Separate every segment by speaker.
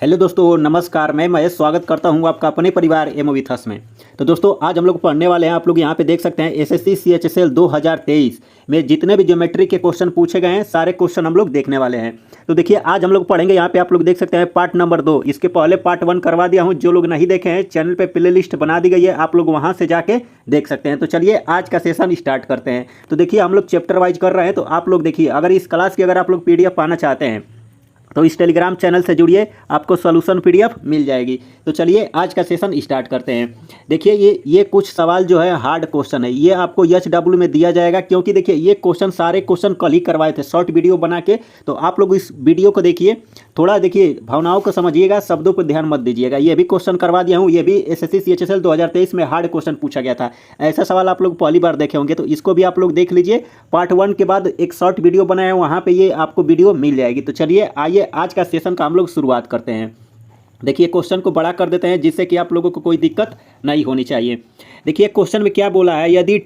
Speaker 1: Hello दोस्तों, नमस्कार। मैं महेश स्वागत करता हूं आपका अपने परिवार एमोविथस में। तो दोस्तों, आज हम लोग पढ़ने वाले हैं। आप लोग यहां पे देख सकते हैं एसएससी सीएचएसएल 2023 में जितने भी ज्योमेट्री के क्वेश्चन पूछे गए हैं, सारे क्वेश्चन हम लोग देखने वाले हैं। तो देखिए, आज हम लोग पढ़ेंगे। यहाँ पे आप लोग देख सकते हैं पार्ट नंबर 2। इसके पहले पार्ट 1 करवा दिया हूँ। जो लोग नहीं देखे हैं, चैनल पर प्ले लिस्ट बना दी गई है, आप लोग वहाँ से जाके देख सकते हैं। तो चलिए आज का सेशन स्टार्ट करते हैं। तो देखिए, हम लोग चैप्टर वाइज कर रहे हैं। तो आप लोग देखिए, अगर इस क्लास की अगर आप लोग PDF पाना चाहते हैं तो इस टेलीग्राम चैनल से जुड़िए, आपको सॉल्यूशन PDF मिल जाएगी। तो चलिए आज का सेशन स्टार्ट करते हैं। देखिए, ये कुछ सवाल जो है हार्ड क्वेश्चन है। ये आपको HW में दिया जाएगा, क्योंकि देखिए ये क्वेश्चन सारे क्वेश्चन कल ही करवाए थे शॉर्ट वीडियो बना के। तो आप लोग इस वीडियो को देखिए, थोड़ा देखिए, भावनाओं को समझिएगा, शब्दों पर ध्यान मत दीजिएगा। ये भी क्वेश्चन करवा दिया हूँ। ये भी SSC CHSL 2023 में हार्ड क्वेश्चन पूछा गया था। ऐसा सवाल आप लोग पहली बार देखे होंगे, तो इसको भी आप लोग देख लीजिए। पार्ट 1 के बाद एक शॉर्ट वीडियो बनाया है, वहाँ पे ये आपको वीडियो मिल जाएगी। तो चलिए आइए आज का सेशन का हम लोग शुरुआत करते हैं। देखिए, क्वेश्चन को बड़ा कर देते हैं, जिससे कि आप लोगों को कोई दिक्कत नहीं होनी चाहिए। देखिए क्वेश्चन में क्या बोला है। यदि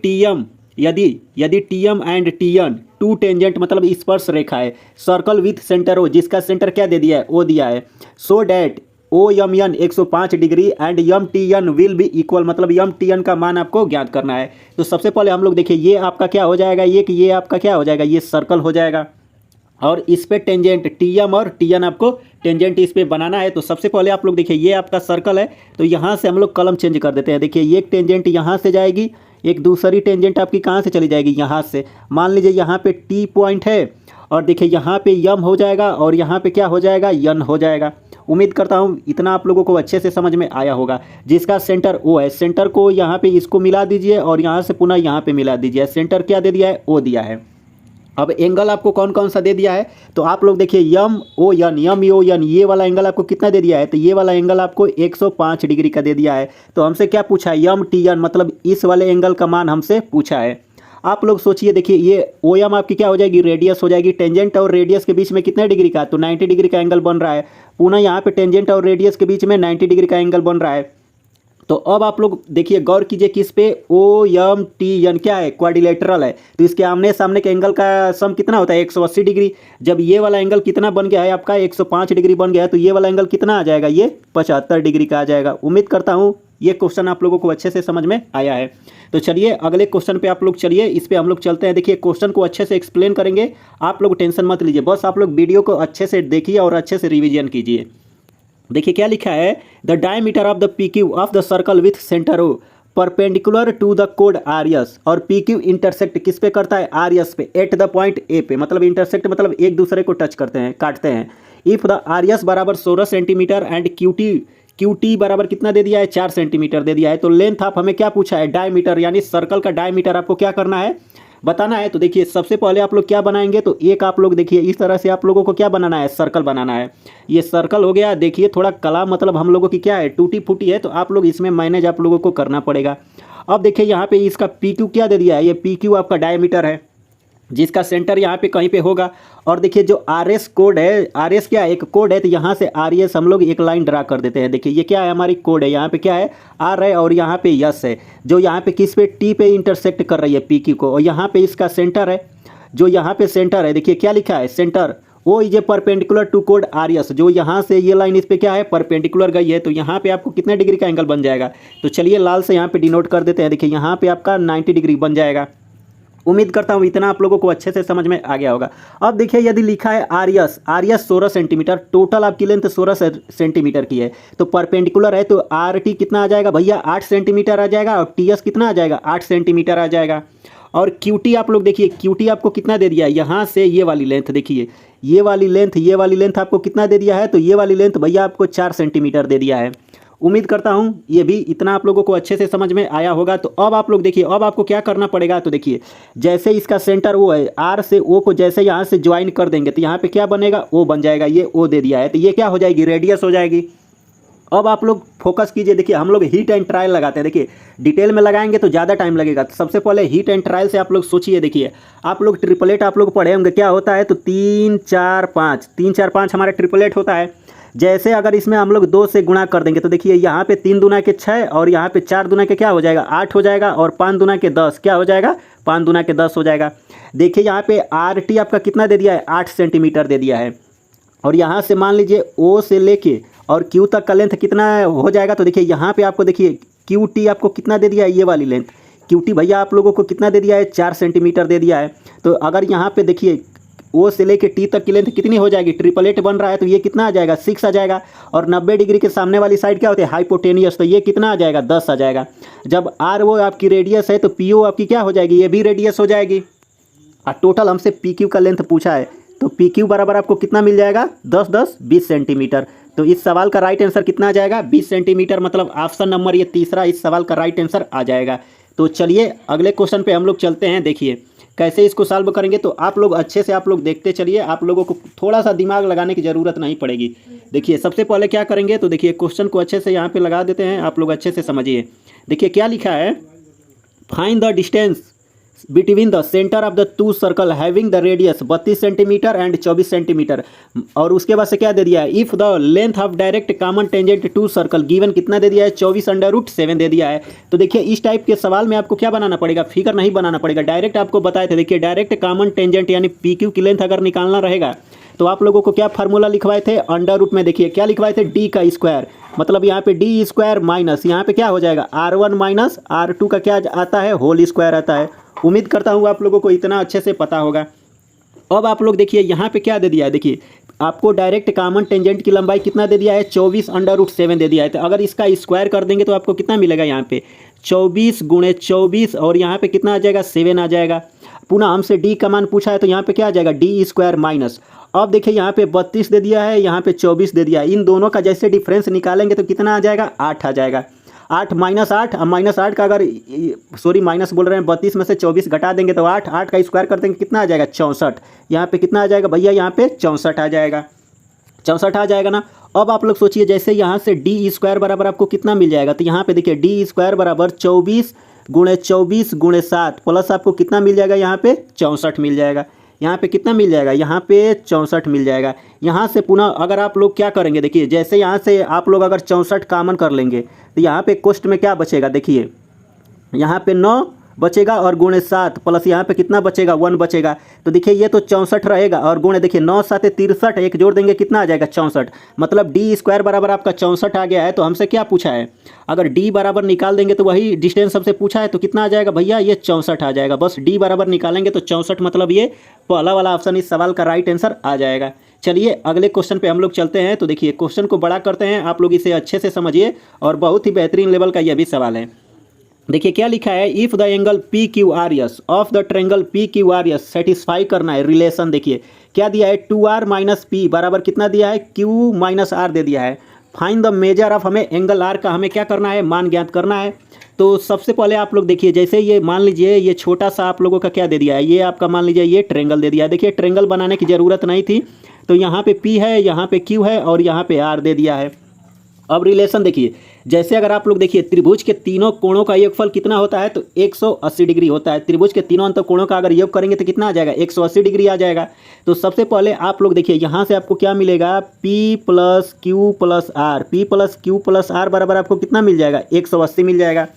Speaker 1: TM and TN two tangent मतलब स्पर्श रेखा है, सर्कल विथ सेंटर O, जिसका सेंटर क्या दे दिया है, O दिया है। सो डैट OMN 105 डिग्री and MTN will be equal, मतलब MTN का मान आपको ज्ञात करना है। तो सबसे पहले हम लोग देखिए, ये आपका क्या हो जाएगा, ये आपका क्या हो जाएगा, ये सर्कल हो जाएगा। और इस पे टेंजेंट TM और TN आपको टेंजेंट इस पे बनाना है। तो सबसे पहले आप लोग देखिए, ये आपका सर्कल है। तो यहाँ से हम लोग कलम चेंज कर देते हैं। देखिए, ये एक टेंजेंट यहाँ से जाएगी, एक दूसरी टेंजेंट आपकी कहाँ से चली जाएगी, यहाँ से। मान लीजिए यहाँ पे T पॉइंट है, और देखिए यहाँ पे M हो जाएगा, और यहाँ पे क्या हो जाएगा, N हो जाएगा। उम्मीद करता हूँ इतना आप लोगों को अच्छे से समझ में आया होगा। जिसका सेंटर O है, सेंटर को यहाँ पे इसको मिला दीजिए, और यहाँ से पुनः यहाँ पे मिला दीजिए। सेंटर क्या दे दिया है, O दिया है। अब एंगल आपको कौन कौन सा दे दिया है, तो आप लोग देखिए, MON ये वाला एंगल आपको कितना दे दिया है, तो ये वाला एंगल आपको 105 डिग्री का दे दिया है। तो हमसे क्या पूछा है, MTN मतलब इस वाले एंगल का मान हमसे पूछा है। आप लोग सोचिए, देखिए ये OM आपकी क्या हो जाएगी, रेडियस हो जाएगी। टेंजेंट और रेडियस के बीच में कितने डिग्री का, तो 90 डिग्री का एंगल बन रहा है। पुनः यहाँ पे टेंजेंट और रेडियस के बीच में 90 डिग्री का एंगल बन रहा है। तो अब आप लोग देखिए, गौर कीजिए किस पे, OMTN क्या है, क्वाड्रिलेटरल है। तो इसके आमने सामने के एंगल का सम कितना होता है, 180 डिग्री। जब ये वाला एंगल कितना बन गया है आपका, 105 डिग्री बन गया है, तो ये वाला एंगल कितना आ जाएगा, ये 75 डिग्री का आ जाएगा। उम्मीद करता हूँ ये क्वेश्चन आप लोगों को अच्छे से समझ में आया है। तो चलिए अगले क्वेश्चन पे आप लोग चलिए, इस पे हम लोग चलते हैं। देखिए क्वेश्चन को अच्छे से एक्सप्लेन करेंगे, आप लोग टेंशन मत लीजिए, बस आप लोग वीडियो को अच्छे से देखिए और अच्छे से रिवीजन कीजिए। देखिए क्या लिखा है, the diameter of the PQ of the circle with centre O perpendicular to the कोड RS, और PQ इंटरसेक्ट किस पे करता है, RS पे, एट द पॉइंट A पे। मतलब इंटरसेक्ट मतलब एक दूसरे को टच करते हैं, काटते हैं। इफ द RS बराबर 16 सेंटीमीटर एंड QT बराबर कितना दे दिया है, 4 सेंटीमीटर दे दिया है। तो लेंथ ऑफ हमें क्या पूछा है, डायमीटर, यानी सर्कल का डायमीटर आपको क्या करना है, बताना है। तो देखिए सबसे पहले आप लोग क्या बनाएंगे, तो एक आप लोग देखिए इस तरह से आप लोगों को क्या बनाना है, सर्कल बनाना है। ये सर्कल हो गया। देखिए थोड़ा कला मतलब हम लोगों की क्या है, टूटी फूटी है, तो आप लोग इसमें मैनेज आप लोगों को करना पड़ेगा। अब देखिए यहाँ पे इसका PQ क्या दे दिया है, ये PQ आपका डायमीटर है, जिसका सेंटर यहाँ पे कहीं पे होगा। और देखिए जो RS कोड है, RS क्या है, एक कोड है, तो यहाँ से RS हम लोग एक लाइन ड्रा कर देते हैं। देखिए ये क्या है, हमारी कोड है, यहाँ पे क्या है, R है, और यहाँ पे S है, जो यहाँ पे किस पे, T पे इंटरसेक्ट कर रही है PQ को, और यहाँ पे इसका सेंटर है, जो यहाँ पे सेंटर है। देखिए क्या लिखा है, centre O is a perpendicular to कोड RS, जो यहाँ से ये लाइन इस पे क्या है, परपेंडिकुलर गई है। तो यहाँ पे आपको कितने डिग्री का एंगल बन जाएगा, तो चलिए लाल से यहाँ पे डिनोट कर देते हैं। देखिए यहाँ पे आपका 90 डिग्री बन जाएगा। उम्मीद करता हूँ इतना आप लोगों को अच्छे से समझ में आ गया होगा। अब देखिए यदि लिखा है RS 16 सेंटीमीटर, टोटल आपकी लेंथ 16 सेंटीमीटर की है, तो परपेंडिकुलर है, तो RT कितना आ जाएगा भैया, 8 सेंटीमीटर आ जाएगा, और TS कितना आ जाएगा, 8 सेंटीमीटर आ जाएगा। और QT आप लोग देखिए, QT आपको कितना दे दिया है, यहाँ से ये वाली लेंथ देखिए, ये वाली लेंथ आपको कितना दे दिया है, तो ये वाली लेंथ भैया आपको 4 सेंटीमीटर दे दिया है। उम्मीद करता हूँ ये भी इतना आप लोगों को अच्छे से समझ में आया होगा। तो अब आप लोग देखिए, अब आपको क्या करना पड़ेगा, तो देखिए जैसे इसका सेंटर O है, R से O को जैसे यहाँ से ज्वाइन कर देंगे, तो यहाँ पे क्या बनेगा, O बन जाएगा। ये O दे दिया है, तो ये क्या हो जाएगी, रेडियस हो जाएगी। अब आप लोग फोकस कीजिए। देखिए हम लोग हीट एंड ट्रायल लगाते हैं। देखिए डिटेल में लगाएंगे तो ज़्यादा टाइम लगेगा। तो सबसे पहले हीट एंड ट्रायल से आप लोग सोचिए। देखिए आप लोग ट्रिपलेट आप लोग पढ़े होंगे, क्या होता है, तो 3 4 5, 3 4 5 हमारा ट्रिपलेट होता है। जैसे अगर इसमें हम लोग 2 से गुणा कर देंगे, तो देखिए यहाँ पे 3 दूना के 6, और यहाँ पे 4 दूना के क्या हो जाएगा, 8 हो जाएगा, और 5 दूना के 10 क्या हो जाएगा, 5 दूना के 10 हो जाएगा। देखिए यहाँ पे RT आपका कितना दे दिया है, 8 सेंटीमीटर दे दिया है। और यहाँ से मान लीजिए O से लेके और क्यू तक का लेंथ कितना हो जाएगा, तो देखिए यहाँ पे आपको देखिए क्यू टी आपको कितना दे दिया है, ये वाली लेंथ क्यू टी भैया आप लोगों को कितना दे दिया है, 4 सेंटीमीटर दे दिया है। तो अगर यहाँ पे देखिए ओ से लेके टी तक की लेंथ कितनी हो जाएगी, 888 बन रहा है तो ये कितना आ जाएगा, 6 आ जाएगा। और 90 डिग्री के सामने वाली साइड क्या होती है, हाइपोटेनियस, तो ये कितना आ जाएगा, 10 आ जाएगा। जब आर वो आपकी रेडियस है तो पी ओ आपकी क्या हो जाएगी, ये भी रेडियस हो जाएगी। और टोटल हमसे पी क्यू का लेंथ पूछा है, तो पी क्यू बराबर आपको कितना मिल जाएगा, 10 10 20 सेंटीमीटर। तो इस सवाल का राइट आंसर कितना आ जाएगा, 20 सेंटीमीटर, मतलब ऑप्शन नंबर ये तीसरा इस सवाल का राइट आंसर आ जाएगा। तो चलिए अगले क्वेश्चन पे हम लोग चलते हैं। देखिए कैसे इसको सॉल्व करेंगे, तो आप लोग अच्छे से आप लोग देखते चलिए, आप लोगों को थोड़ा सा दिमाग लगाने की ज़रूरत नहीं पड़ेगी। देखिए सबसे पहले क्या करेंगे, तो देखिए क्वेश्चन को अच्छे से यहाँ पे लगा देते हैं, आप लोग अच्छे से समझिए। देखिए क्या लिखा है, find the distance between the centre of the two circle having the radius 32 centimetre and 24 centimetre. और उसके बाद से क्या दे दिया है, if the length of direct common tangent to circle given कितना दे दिया है, 24/√7 दे दिया है। तो देखिए इस टाइप के सवाल में आपको क्या बनाना पड़ेगा, फिगर नहीं बनाना पड़ेगा, डायरेक्ट आपको बताए थे। देखिए डायरेक्ट कॉमन टेंजेंट यानी पी क्यू की लेंथ अगर निकालना रहेगा तो आप लोगों को क्या फार्मूला लिखवाए थे, अंडर रूट में देखिए क्या लिखवाए थे, डी का स्क्वायर, मतलब यहाँ पे डी स्क्वायर माइनस यहाँ पे क्या हो जाएगा, R1 माइनस R2 का क्या आता है, होल स्क्वायर आता है। उम्मीद करता हूँ आप लोगों को इतना अच्छे से पता होगा। अब आप लोग देखिए यहाँ पे क्या दे दिया है, देखिए आपको डायरेक्ट कॉमन टेंजेंट की लंबाई कितना दे दिया है, 24/√7 दे दिया है। तो अगर इसका स्क्वायर कर देंगे तो आपको कितना मिलेगा, यहाँ पे 24 × 24 और यहाँ पे कितना आ जाएगा, 7 आ जाएगा। पुनः हमसे डी का मान पूछा है तो यहाँ पे क्या आ जाएगा, डी स्क्वायर माइनस, अब देखिए यहाँ पे 32 दे दिया है, यहाँ पे 24 दे दिया है, इन दोनों का जैसे डिफरेंस निकालेंगे तो कितना आ जाएगा, 8 आ जाएगा। 8 माइनस 8, अब माइनस 8 का अगर सॉरी माइनस बोल रहे हैं, 32 में से 24 घटा देंगे तो 8 8 का स्क्वायर कर देंगे कितना आ जाएगा, 64। यहाँ पे कितना आ जाएगा भैया, यहाँ पे 64 आ जाएगा, 64 आ जाएगा ना। अब आप लोग सोचिए जैसे यहाँ से डी स्क्वायर बराबर आपको कितना मिल जाएगा, तो यहाँ पे देखिए डी स्क्वायर बराबर 24 × 24 × 7 प्लस आपको कितना मिल जाएगा, यहाँ पे 64 मिल जाएगा। यहाँ पे कितना मिल जाएगा, यहाँ पे 64 मिल जाएगा। यहाँ से पुनः अगर आप लोग क्या करेंगे, देखिए जैसे यहाँ से आप लोग अगर 64 कॉमन कर लेंगे तो यहाँ पे कोष्ठ में क्या बचेगा, देखिए यहाँ पे 9 बचेगा और गुणे 7 प्लस यहाँ पे कितना बचेगा, 1 बचेगा। तो देखिए ये तो 64 रहेगा और गुणे देखिए 9 7 63, एक जोड़ देंगे कितना आ जाएगा, 64। मतलब डी स्क्वायर बराबर आपका 64 आ गया है। तो हमसे क्या पूछा है, अगर डी बराबर निकाल देंगे तो वही डिस्टेंस हमसे पूछा है, तो कितना आ जाएगा भैया, ये 64 आ जाएगा। बस डी बराबर निकालेंगे तो 64, मतलब ये पहला वाला ऑप्शन इस सवाल का राइट आंसर आ जाएगा। चलिए अगले क्वेश्चन पे हम लोग चलते हैं। तो देखिए क्वेश्चन को बड़ा करते हैं, आप लोग इसे अच्छे से समझिए और बहुत ही बेहतरीन लेवल का यह भी सवाल है। देखिए क्या लिखा है, if the angle P Q R S of the triangle P Q R S satisfy करना है रिलेशन। देखिए क्या दिया है, 2r माइनस पी बराबर कितना दिया है, q माइनस आर दे दिया है। फाइंड द मेजर ऑफ, हमें एंगल आर का हमें क्या करना है, मान ज्ञात करना है। तो सबसे पहले आप लोग देखिए जैसे ये मान लीजिए ये छोटा सा आप लोगों का क्या दे दिया है, ये आपका मान लीजिए ये ट्रेंगल दे दिया है। देखिए ट्रेंगल बनाने की ज़रूरत नहीं थी, तो यहाँ पे p है, यहाँ पे q है और यहाँ पे r दे दिया है। अब रिलेशन देखिए, जैसे अगर आप लोग देखिए त्रिभुज के तीनों कोणों का योगफल कितना होता है, तो 180 डिग्री होता है। त्रिभुज के तीनों अंत कोणों का अगर योग करेंगे तो कितना आ जाएगा, 180 डिग्री आ जाएगा। तो सबसे पहले आप लोग देखिए यहाँ से आपको क्या मिलेगा, P plus Q plus R, P plus Q plus R बराबर आपको कितना मिल जाएगा, 180 मिल जाएगा।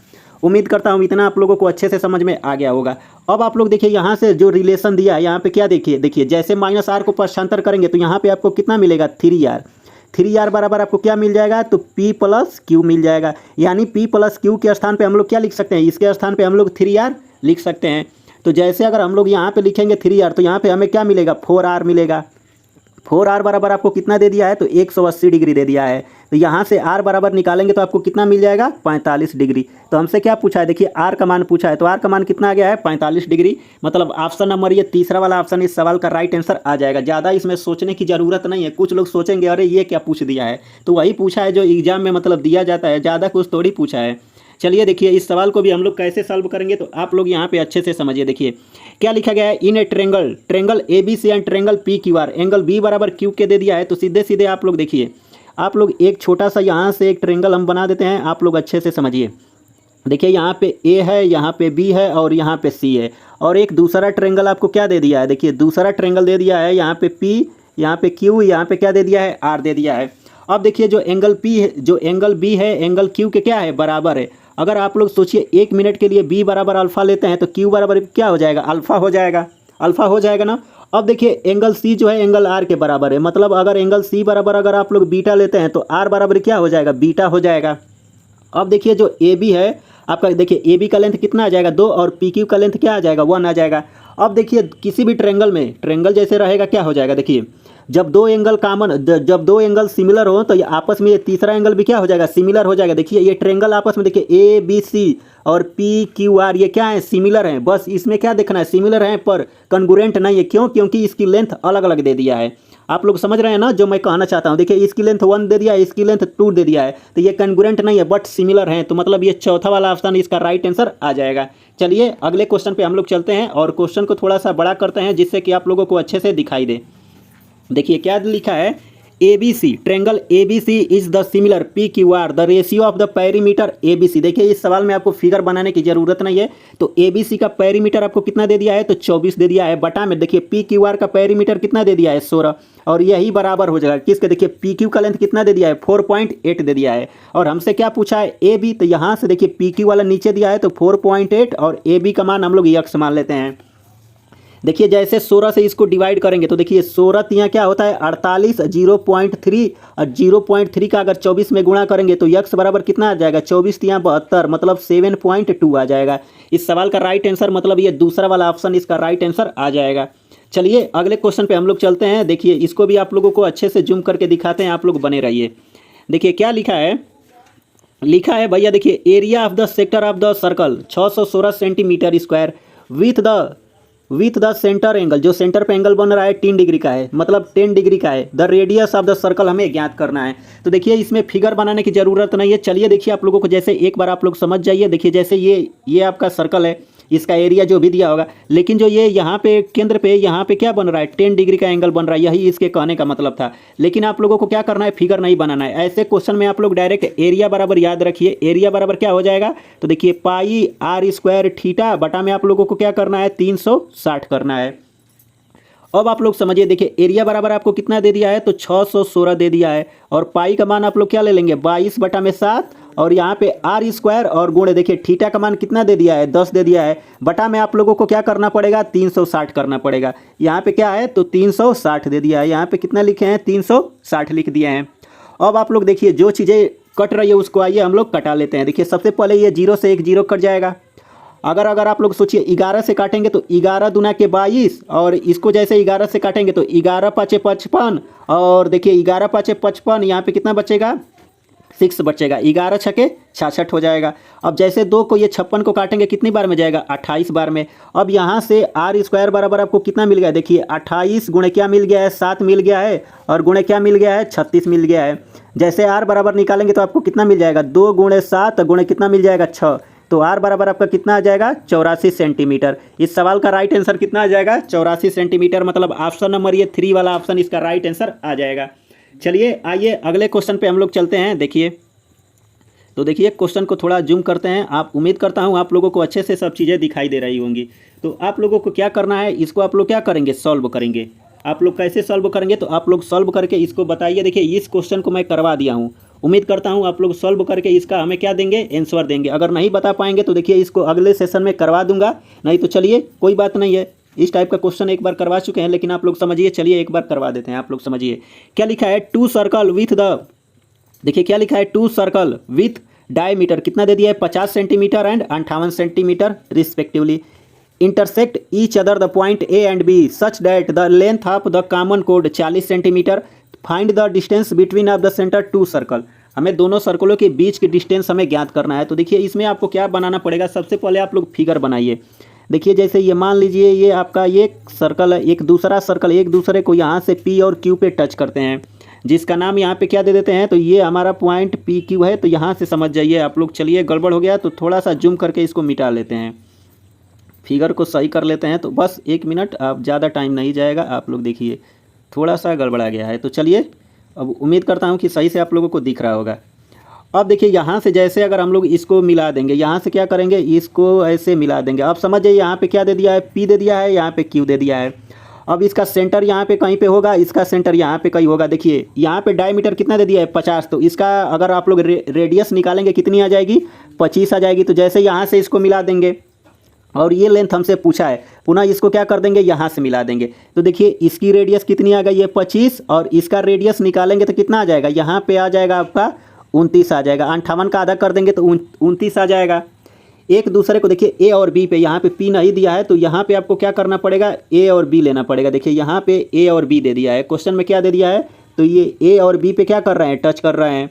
Speaker 1: उम्मीद करता हूँ इतना आप लोगों को अच्छे से समझ में आ गया होगा। अब आप लोग देखिए यहाँ से जो रिलेशन दिया है, यहाँ पे क्या देखिए जैसे माइनस आर को पक्षांतर करेंगे तो यहाँ पे आपको कितना मिलेगा, 3r। 3r बराबर आपको क्या मिल जाएगा, तो p प्लस क्यू मिल जाएगा। यानी p प्लस क्यू के स्थान पे हम लोग क्या लिख सकते हैं, इसके स्थान पे हम लोग 3r लिख सकते हैं। तो जैसे अगर हम लोग यहाँ पे लिखेंगे 3r तो यहाँ पे हमें क्या मिलेगा, 4r मिलेगा। 4r बराबर आपको कितना दे दिया है, तो 180 डिग्री दे दिया है। तो यहाँ से r बराबर निकालेंगे तो आपको कितना मिल जाएगा, 45 डिग्री। तो हमसे क्या पूछा है, देखिए r का मान पूछा है, तो r का मान कितना आ गया है, 45 डिग्री। मतलब ऑप्शन नंबर ये तीसरा वाला ऑप्शन इस सवाल का राइट आंसर आ जाएगा। ज़्यादा इसमें सोचने की ज़रूरत नहीं है। कुछ लोग सोचेंगे अरे ये क्या पूछ दिया है, तो वही पूछा है जो एग्जाम में मतलब दिया जाता है, ज़्यादा कुछ थोड़ी पूछा है। चलिए देखिए इस सवाल को भी हम लोग कैसे सॉल्व करेंगे, तो आप लोग यहाँ पे अच्छे से समझिए। देखिए क्या लिखा गया है, in a triangle A B C and triangle P Q R, angle B बराबर क्यू के दे दिया है। तो सीधे सीधे आप लोग देखिए, आप लोग एक छोटा सा यहाँ से एक ट्रेंगल हम बना देते हैं, आप लोग अच्छे से समझिए। देखिए यहाँ पे ए है, यहाँ पे बी है और यहाँ पे सी है, और एक दूसरा ट्रेंगल आपको क्या दे दिया है, देखिए दूसरा ट्रेंगल दे दिया है, यहाँ पे पी, यहाँ पे क्यू, यहाँ पे क्या दे दिया है, आर दे दिया है। अब देखिए जो एंगल पी है, जो एंगल बी है, एंगल क्यू के क्या है, बराबर है। अगर आप लोग सोचिए 1 मिनट के लिए बी बराबर अल्फा लेते हैं तो क्यू बराबर क्या हो जाएगा, अल्फा हो जाएगा, अल्फा हो जाएगा ना। अब देखिए एंगल सी जो है एंगल आर के बराबर है, मतलब अगर एंगल सी बराबर अगर आप लोग बीटा लेते हैं तो आर बराबर क्या हो जाएगा, बीटा हो जाएगा। अब देखिए जो ए बी है आपका, देखिए ए बी का लेंथ कितना आ जाएगा 2 और पी क्यू का लेंथ क्या आ जाएगा 1 आ जाएगा। अब देखिए किसी भी ट्रेंगल में ट्रेंगल जैसे रहेगा क्या हो जाएगा, देखिए जब दो एंगल कॉमन, जब दो एंगल सिमिलर हो तो ये आपस में ये तीसरा एंगल भी क्या हो जाएगा, सिमिलर हो जाएगा। देखिए ये ट्रेंगल आपस में देखिए ए बी सी और पी क्यू आर ये क्या है, सिमिलर हैं। बस इसमें क्या देखना है, सिमिलर हैं पर कॉन्ग्रुएंट नहीं है। क्यों, क्योंकि इसकी लेंथ अलग अलग दे दिया है। आप लोग समझ रहे हैं ना जो मैं कहना चाहता हूँ। देखिए इसकी लेंथ 1 दे दिया है, इसकी लेंथ 2 दे दिया है, तो ये कॉन्ग्रुएंट नहीं है बट सिमिलर हैं। तो मतलब ये चौथा वाला ऑप्शन इसका राइट आंसर आ जाएगा। चलिए अगले क्वेश्चन पे हम लोग चलते हैं और क्वेश्चन को थोड़ा सा बड़ा करते हैं जिससे कि आप लोगों को अच्छे से दिखाई दे। देखिए क्या लिखा है, A B C triangle A B C is the similar P Q R the ratio of the perimeter A B C. देखिए इस सवाल में आपको फिगर बनाने की जरूरत नहीं है। तो ए बी सी का पेरीमीटर आपको कितना दे दिया है, तो 24 दे दिया है। बटा में देखिए पी क्यू आर का पेरीमीटर कितना दे दिया है 16, और यही बराबर हो जाएगा किसके, देखिए पी क्यू का लेंथ कितना दे दिया है 4.8 दे दिया है। और हमसे क्या पूछा है ए बी, तो यहाँ से देखिए पी क्यू वाला नीचे दिया है तो 4.8 और ए बी का मान हम लोग यक्स मान लेते हैं। देखिए जैसे 16 से इसको डिवाइड करेंगे तो देखिए 16 यहाँ क्या होता है 48, 0.3 और 0.3 का अगर 24 में गुणा करेंगे तो यक्स बराबर कितना आ जाएगा 24 यहाँ 72, मतलब 7.2 आ जाएगा। इस सवाल का राइट आंसर मतलब ये दूसरा वाला ऑप्शन इसका राइट आंसर आ जाएगा। चलिए अगले क्वेश्चन पे हम लोग चलते हैं। देखिए इसको भी आप लोगों को अच्छे से जूम करके दिखाते हैं, आप लोग बने रहिए। देखिए क्या लिखा है, लिखा है भैया देखिए area of the sector of the circle 616 centimetre square with the centre angle, जो सेंटर पे एंगल बन रहा है 3 डिग्री का है, मतलब 10 डिग्री का है। The radius of the circle हमें ज्ञात करना है। तो देखिए इसमें फिगर बनाने की जरूरत नहीं है। चलिए देखिए आप लोगों को जैसे एक बार आप लोग समझ जाइए। देखिए जैसे ये आपका सर्कल है, इसका एरिया जो भी दिया होगा, लेकिन जो ये यहाँ पे केंद्र पे यहाँ पे क्या बन रहा है 10 डिग्री का एंगल बन रहा है, यही इसके कहने का मतलब था। लेकिन आप लोगों को क्या करना है, फिगर नहीं बनाना है। ऐसे क्वेश्चन में आप लोग डायरेक्ट एरिया बराबर याद रखिए। एरिया बराबर क्या हो जाएगा, तो देखिए पाई आर स्क्वायर थीटा बटा में आप लोगों को क्या करना है 360 करना है। अब आप लोग समझिए, देखिए एरिया बराबर आपको कितना दे दिया है, तो 616 दे दिया है। और पाई का मान आप लोग क्या ले लेंगे 22 बटा में 7, और यहाँ पे आर स्क्वायर और गुणे देखिए थीटा का मान कितना दे दिया है 10 दे दिया है। बटा में आप लोगों को क्या करना पड़ेगा 360 करना पड़ेगा। यहाँ पे क्या है तो 360 दे दिया है, यहाँ पे कितना लिखे हैं 360 लिख दिए हैं। अब आप लोग देखिए जो चीज़ें कट रही है उसको आइए हम लोग कटा लेते हैं। देखिए सबसे पहले ये 0 से 1 0 कट जाएगा। अगर आप लोग सोचिए 11 से काटेंगे तो 11 दूना के 22, और इसको जैसे 11 से काटेंगे तो 11 पाँचे 55, और देखिए 11 पाँचे 55, यहाँ पे कितना बचेगा 6 बचेगा। 11 छके 66 हो जाएगा। अब जैसे 2 को ये 56 को काटेंगे कितनी बार में जाएगा 28 बार में। अब यहाँ से आर स्क्वायर बराबर आपको कितना मिल गया, देखिए 28 गुणे क्या मिल गया है 7 मिल गया है, और गुणे क्या मिल गया है 36 मिल गया है। जैसे आर बराबर निकालेंगे तो आपको कितना मिल जाएगा 2 गुणे 7 गुणे कितना मिल जाएगा 6, तो आर बराबर आपका कितना आ जाएगा 84 सेंटीमीटर। इस सवाल का राइट आंसर कितना आ जाएगा 84 सेंटीमीटर, मतलब ऑप्शन नंबर ये 3 वाला ऑप्शन इसका राइट आंसर आ जाएगा। चलिए आइए अगले क्वेश्चन पे हम लोग चलते हैं। देखिए तो देखिए क्वेश्चन को थोड़ा जूम करते हैं। आप उम्मीद करता हूँ आप लोगों को अच्छे से सब चीज़ें दिखाई दे रही होंगी। तो आप लोगों को क्या करना है, इसको आप लोग क्या करेंगे सॉल्व करेंगे। आप लोग कैसे सॉल्व करेंगे, तो आप लोग सॉल्व करके इसको बताइए। देखिए इस क्वेश्चन को मैं करवा दिया हूँ, उम्मीद करता हूँ आप लोग सॉल्व करके इसका हमें क्या देंगे आंसर देंगे। अगर नहीं बता पाएंगे तो देखिए इसको अगले सेशन में करवा दूंगा, नहीं तो चलिए कोई बात नहीं है। इस टाइप का क्वेश्चन एक बार करवा चुके हैं, लेकिन आप लोग समझिए, चलिए एक बार करवा देते हैं। आप लोग समझिए क्या लिखा है, 2 सर्कल विथ द, देखिए क्या लिखा है 2 सर्कल विथ डायमीटर कितना दे दिया है 50 centimetre and 58 centimetre respectively intersect each other the point A and B such that the length of the common कोड 40 centimetre. Find the distance between of the centre 2 circle. हमें दोनों सर्कलों के बीच की distance हमें ज्ञात करना है। तो देखिए इसमें आपको क्या बनाना पड़ेगा, सबसे पहले आप लोग फिगर बनाइए। देखिए जैसे ये मान लीजिए ये आपका ये सर्कल है, एक दूसरा सर्कल एक दूसरे को यहाँ से पी और क्यू पे टच करते हैं, जिसका नाम यहाँ पे क्या दे देते हैं, तो ये हमारा पॉइंट पी क्यू है। तो यहाँ से समझ जाइए आप लोग। चलिए गड़बड़ हो गया तो थोड़ा सा जूम करके इसको मिटा लेते हैं, फिगर को सही कर लेते हैं। तो बस 1 मिनट, आप ज़्यादा टाइम नहीं जाएगा। आप लोग देखिए थोड़ा सा गड़बड़ा गया है। तो चलिए अब उम्मीद करता हूँ कि सही से आप लोगों को दिख रहा होगा। अब देखिए यहाँ से जैसे अगर हम लोग इसको मिला देंगे, यहाँ से क्या करेंगे इसको ऐसे मिला देंगे। अब समझ जाइए यहाँ पे क्या दे दिया है पी दे दिया है, यहाँ पे क्यू दे दिया है। अब इसका सेंटर यहाँ पे कहीं पे होगा, इसका सेंटर यहाँ पे कहीं होगा। देखिए यहाँ पे डायमीटर कितना दे दिया है 50, तो इसका अगर आप लोग रेडियस निकालेंगे कितनी आ जाएगी 25 आ जाएगी। तो जैसे यहाँ से इसको मिला देंगे, और ये लेंथ हमसे पूछा है, पुनः इसको क्या कर देंगे, यहाँ से मिला देंगे। तो देखिए इसकी रेडियस कितनी आ गई है 25, और इसका रेडियस निकालेंगे तो कितना आ जाएगा, यहाँ पे आ जाएगा आपका 29 आ जाएगा। 58 का आधा कर देंगे तो 29 आ जाएगा। एक दूसरे को देखिए ए और बी पे, यहाँ पे पी नहीं दिया है तो यहाँ पे आपको क्या करना पड़ेगा, ए और बी लेना पड़ेगा। देखिए यहाँ पे ए और बी दे दिया है, क्वेश्चन में क्या दे दिया है, तो ये ए और बी पे क्या कर रहे हैं, टच कर रहे हैं।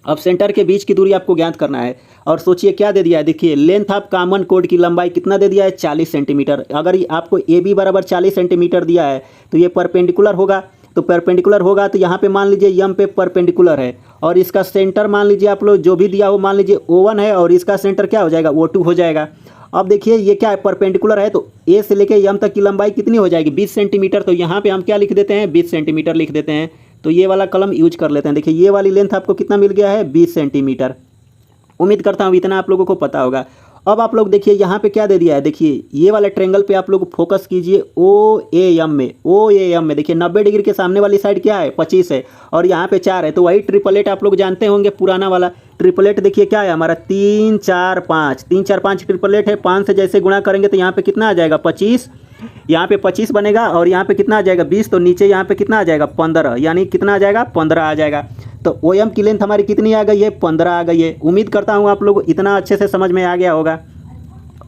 Speaker 1: अब सेंटर के बीच की दूरी आपको ज्ञात करना है, और सोचिए क्या दे दिया है, देखिए लेंथ ऑफ कॉमन कोड की लंबाई कितना दे दिया है, 40 सेंटीमीटर। अगर ये आपको ए बी बराबर 40 सेंटीमीटर दिया है तो ये परपेंडिकुलर होगा, तो परपेंडिकुलर होगा तो यहाँ पे मान लीजिए यम पे परपेंडिकुलर है, और इसका सेंटर मान लीजिए आप लोग जो भी दिया हो, मान लीजिए O1 है और इसका सेंटर क्या हो जाएगा, O2 हो जाएगा। अब देखिए ये क्या है, परपेंडिकुलर है तो ए से लेके यम तक की लंबाई कितनी हो जाएगी, 20 सेंटीमीटर। तो यहाँ पे हम क्या लिख देते हैं, 20 सेंटीमीटर लिख देते हैं। तो ये वाला कलम यूज कर लेते हैं। देखिए ये वाली लेंथ आपको कितना मिल गया है, 20 सेंटीमीटर। उम्मीद करता हूँ इतना आप लोगों को पता होगा। अब आप लोग देखिए यहाँ पे क्या दे दिया है, देखिए ये वाला ट्रेंगल पे आप लोग फोकस कीजिए OAM में देखिए 90 डिग्री के सामने वाली साइड क्या है, 25 है, और यहाँ पे 4 है। तो वही ट्रिपलेट आप लोग जानते होंगे, पुराना वाला ट्रिपलेट देखिए क्या है हमारा, 3 4 5, 3 4 5 ट्रिपलेट है। 5 से जैसे गुणा करेंगे तो यहाँ पे कितना आ जाएगा, 25, यहाँ पे 25 बनेगा, और यहाँ पे कितना आ जाएगा 20, तो नीचे यहाँ पे कितना आ जाएगा 15, यानी कितना आ जाएगा 15 आ जाएगा। तो OM की लेंथ हमारी कितनी आ गई है, 15 आ गई है। उम्मीद करता हूँ आप लोग इतना अच्छे से समझ में आ गया होगा।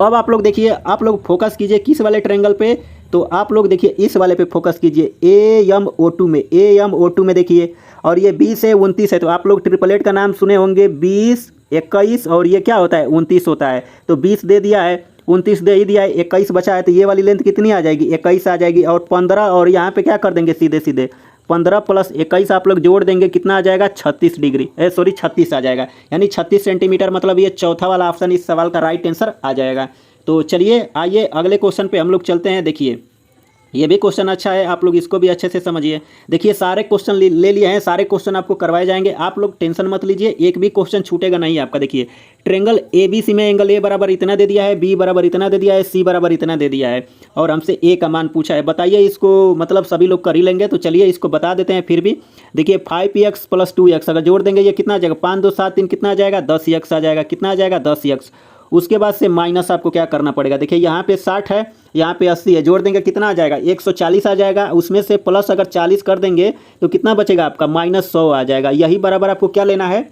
Speaker 1: अब आप लोग देखिए, आप लोग फोकस कीजिए किस वाले ट्रायंगल पे, तो आप लोग देखिए इस वाले पे फोकस कीजिए, AMO2 में देखिए, और ये 20 है 29 है। तो आप लोग ट्रिपलेट का नाम सुने होंगे, 20 21 और ये क्या होता है 29 होता है। तो 20 दे दिया है, 29 दे ही दिया है, 21 बचा है, तो ये वाली लेंथ कितनी आ जाएगी, 21 आ जाएगी। और 15, और यहाँ पे क्या कर देंगे, सीधे सीधे 15 + 21 आप लोग जोड़ देंगे, कितना आ जाएगा 36 डिग्री, 36 आ जाएगा, यानी 36 सेंटीमीटर। मतलब ये चौथा वाला ऑप्शन इस सवाल का राइट आंसर आ जाएगा। तो चलिए आइए अगले क्वेश्चन पे हम लोग चलते हैं। देखिए ये भी क्वेश्चन अच्छा है, आप लोग इसको भी अच्छे से समझिए। देखिए सारे क्वेश्चन ले लिए हैं, सारे क्वेश्चन आपको करवाए जाएंगे, आप लोग टेंशन मत लीजिए, एक भी क्वेश्चन छूटेगा नहीं आपका। देखिए ट्रेंगल ABC में एंगल A बराबर इतना दे दिया है, B बराबर इतना दे दिया है, C बराबर इतना दे दिया है, और हमसे A का मान पूछा है। बताइए इसको, मतलब सभी लोग कर ही लेंगे, तो चलिए इसको बता देते हैं फिर भी। देखिए 5x + 2x अगर जोड़ देंगे ये कितना आ जाएगा, 5 2 7 3 कितना आ जाएगा, 10x आ जाएगा। कितना आ जाएगा, 10x। उसके बाद से माइनस आपको क्या करना पड़ेगा, देखिए यहाँ पे 60 है, यहाँ पे 80 है, जोड़ देंगे कितना आ जाएगा, 140 आ जाएगा। उसमें से प्लस अगर 40 कर देंगे तो कितना बचेगा आपका, -100 आ जाएगा। यही बराबर आपको क्या लेना है,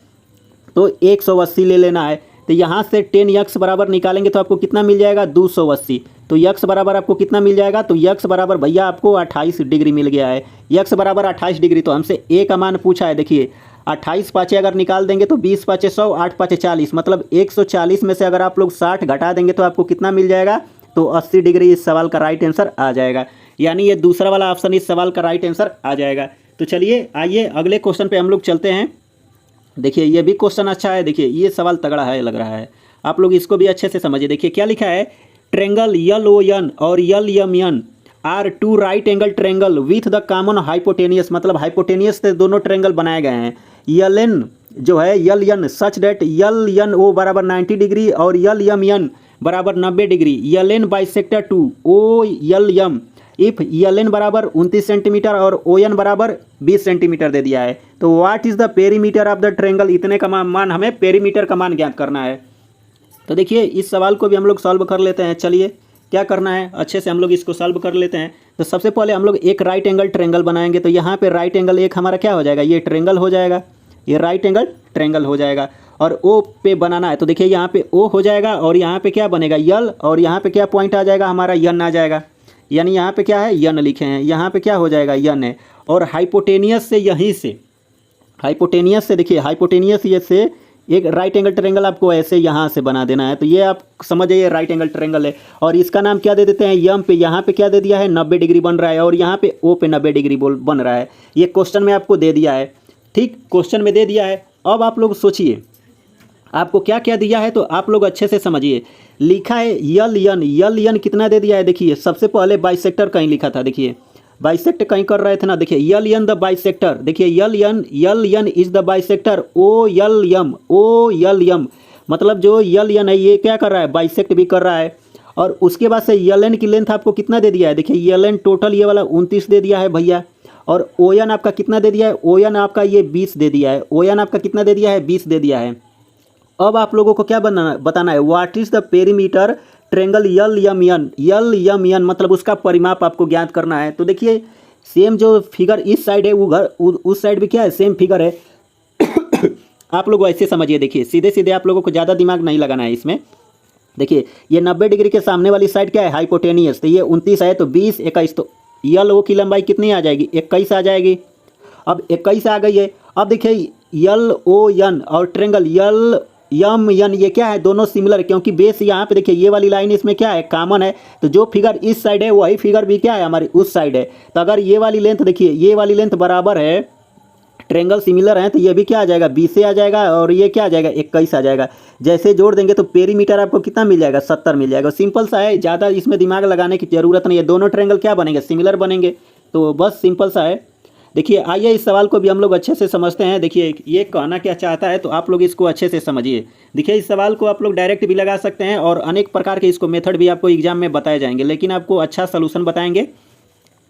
Speaker 1: तो 180 ले लेना है। तो यहाँ से 10x बराबर निकालेंगे तो आपको कितना मिल जाएगा, 280। तो x बराबर आपको कितना मिल जाएगा, तो x बराबर भैया आपको 28 डिग्री मिल गया है। x बराबर 28 डिग्री। तो हमसे a का मान पूछा है, देखिए 28 पाँचे अगर निकाल देंगे तो 20 पाँचे 100, 8 पाँचे 40, मतलब 140 में से अगर आप लोग 60 घटा देंगे तो आपको कितना मिल जाएगा, तो 80 डिग्री इस सवाल का राइट आंसर आ जाएगा। यानी ये दूसरा वाला ऑप्शन इस सवाल का राइट आंसर आ जाएगा। तो चलिए आइए अगले क्वेश्चन पे हम लोग चलते हैं। देखिए ये भी क्वेश्चन अच्छा है, देखिए ये सवाल तगड़ा है लग रहा है, आप लोग इसको भी अच्छे से समझिए। देखिए क्या लिखा है, ट्रेंगल LON और LMN are 2 right angle triangle with the common hypotenuse, मतलब हाइपोटेनियस से दोनों ट्रेंगल बनाए गए हैं। LN जो है LN सच डेट LNO बराबर 90 डिग्री और LMN बराबर 90 degree. LN bisector to OLM if LN बराबर 29 सेंटीमीटर और ON बराबर 20 सेंटीमीटर दे दिया है। तो what is the perimeter of the triangle, इतने का मान हमें पेरीमीटर का मान ज्ञात करना है। तो देखिए इस सवाल को भी हम लोग सॉल्व कर लेते हैं। चलिए क्या करना है, अच्छे से हम लोग इसको सॉल्व कर लेते हैं। तो सबसे पहले हम लोग एक राइट एंगल ट्रेंगल बनाएंगे। तो यहाँ पे राइट एंगल एक हमारा क्या हो जाएगा, ये ट्रेंगल हो जाएगा, ये राइट एंगल ट्रेंगल हो जाएगा। और O पे बनाना है, तो देखिए यहाँ पे O हो जाएगा और यहाँ पे क्या बनेगा L, और यहाँ पे क्या पॉइंट आ जाएगा हमारा N आ जाएगा, यानी यहाँ पे क्या है N लिखे हैं, यहाँ पे क्या हो जाएगा N है। और हाइपोटेनियस से यहीं से, हाइपोटेनियस से देखिए हाइपोटेनियस ये से एक राइट एंगल ट्रेंगल आपको ऐसे यहाँ से बना देना है। तो ये आप समझिए ये राइट एंगल ट्रेंगल है, और इसका नाम क्या दे देते हैं, यम पे यहाँ पे क्या दे दिया है 90 डिग्री बन रहा है, और यहाँ पे O पे 90 डिग्री बन रहा है। ये क्वेश्चन में आपको दे दिया है, ठीक, क्वेश्चन में दे दिया है। अब आप लोग सोचिए आपको क्या क्या दिया है, तो आप लोग अच्छे से समझिए। लिखा है LN कितना दे दिया है, देखिए सबसे पहले बाइसेक्टर कहीं लिखा था, देखिए बाइसेक्ट कहीं कर रहे थे ना, देखिए LN द बाइसेक्टर, देखिए LN is the bisector OLM, मतलब जो LN है ये क्या कर रहा है, बाइसेक्ट भी कर रहा है। और उसके बाद से LN की लेंथ आपको कितना दे दिया है, देखिए LN टोटल ये वाला 29 दे दिया है भैया, और ON आपका कितना दे दिया है, ON आपका ये 20 दे दिया है, ON आपका कितना दे दिया है 20 दे दिया है। अब आप लोगों को क्या बताना है, what is the perimeter triangle L M N मतलब उसका परिमाप आपको ज्ञात करना है। तो देखिए सेम जो फिगर इस साइड है उस साइड भी क्या है सेम फिगर है। आप लोग ऐसे समझिए, देखिए सीधे सीधे आप लोगों को ज़्यादा दिमाग नहीं लगाना है इसमें। देखिए ये 90 डिग्री के सामने वाली साइड क्या है हाइपोटेनियस, तो ये 29 है, तो 20 21 तो यल ओ की लंबाई कितनी आ जाएगी 21 आ जाएगी। अब 21 आ गई है। अब देखिए यल ओ यन और ट्रेंगल यल यम यन ये क्या है दोनों सिमिलर है, क्योंकि बेस यहाँ पे देखिए ये वाली लाइन इसमें क्या है कॉमन है। तो जो फिगर इस साइड है वही फिगर भी क्या है हमारी उस साइड है। तो अगर ये वाली लेंथ देखिए ये वाली लेंथ बराबर है, ट्रेंगल सिमिलर है, तो ये भी क्या आ जाएगा 20 से आ जाएगा और ये क्या आ जाएगा 21 आ जाएगा। जैसे जोड़ देंगे तो पेरीमीटर आपको कितना मिल जाएगा 70 मिल जाएगा। सिंपल सा है, ज़्यादा इसमें दिमाग लगाने की ज़रूरत नहीं है। दोनों ट्रेंगल क्या बनेंगे सिमिलर बनेंगे, तो बस सिंपल सा है। देखिए आइए इस सवाल को भी हम लोग अच्छे से समझते हैं। देखिए ये कहना क्या चाहता है तो आप लोग इसको अच्छे से समझिए। देखिए इस सवाल को आप लोग डायरेक्ट भी लगा सकते हैं और अनेक प्रकार के इसको मेथड भी आपको एग्जाम में बताए जाएंगे, लेकिन आपको अच्छा सोल्यूशन बताएंगे।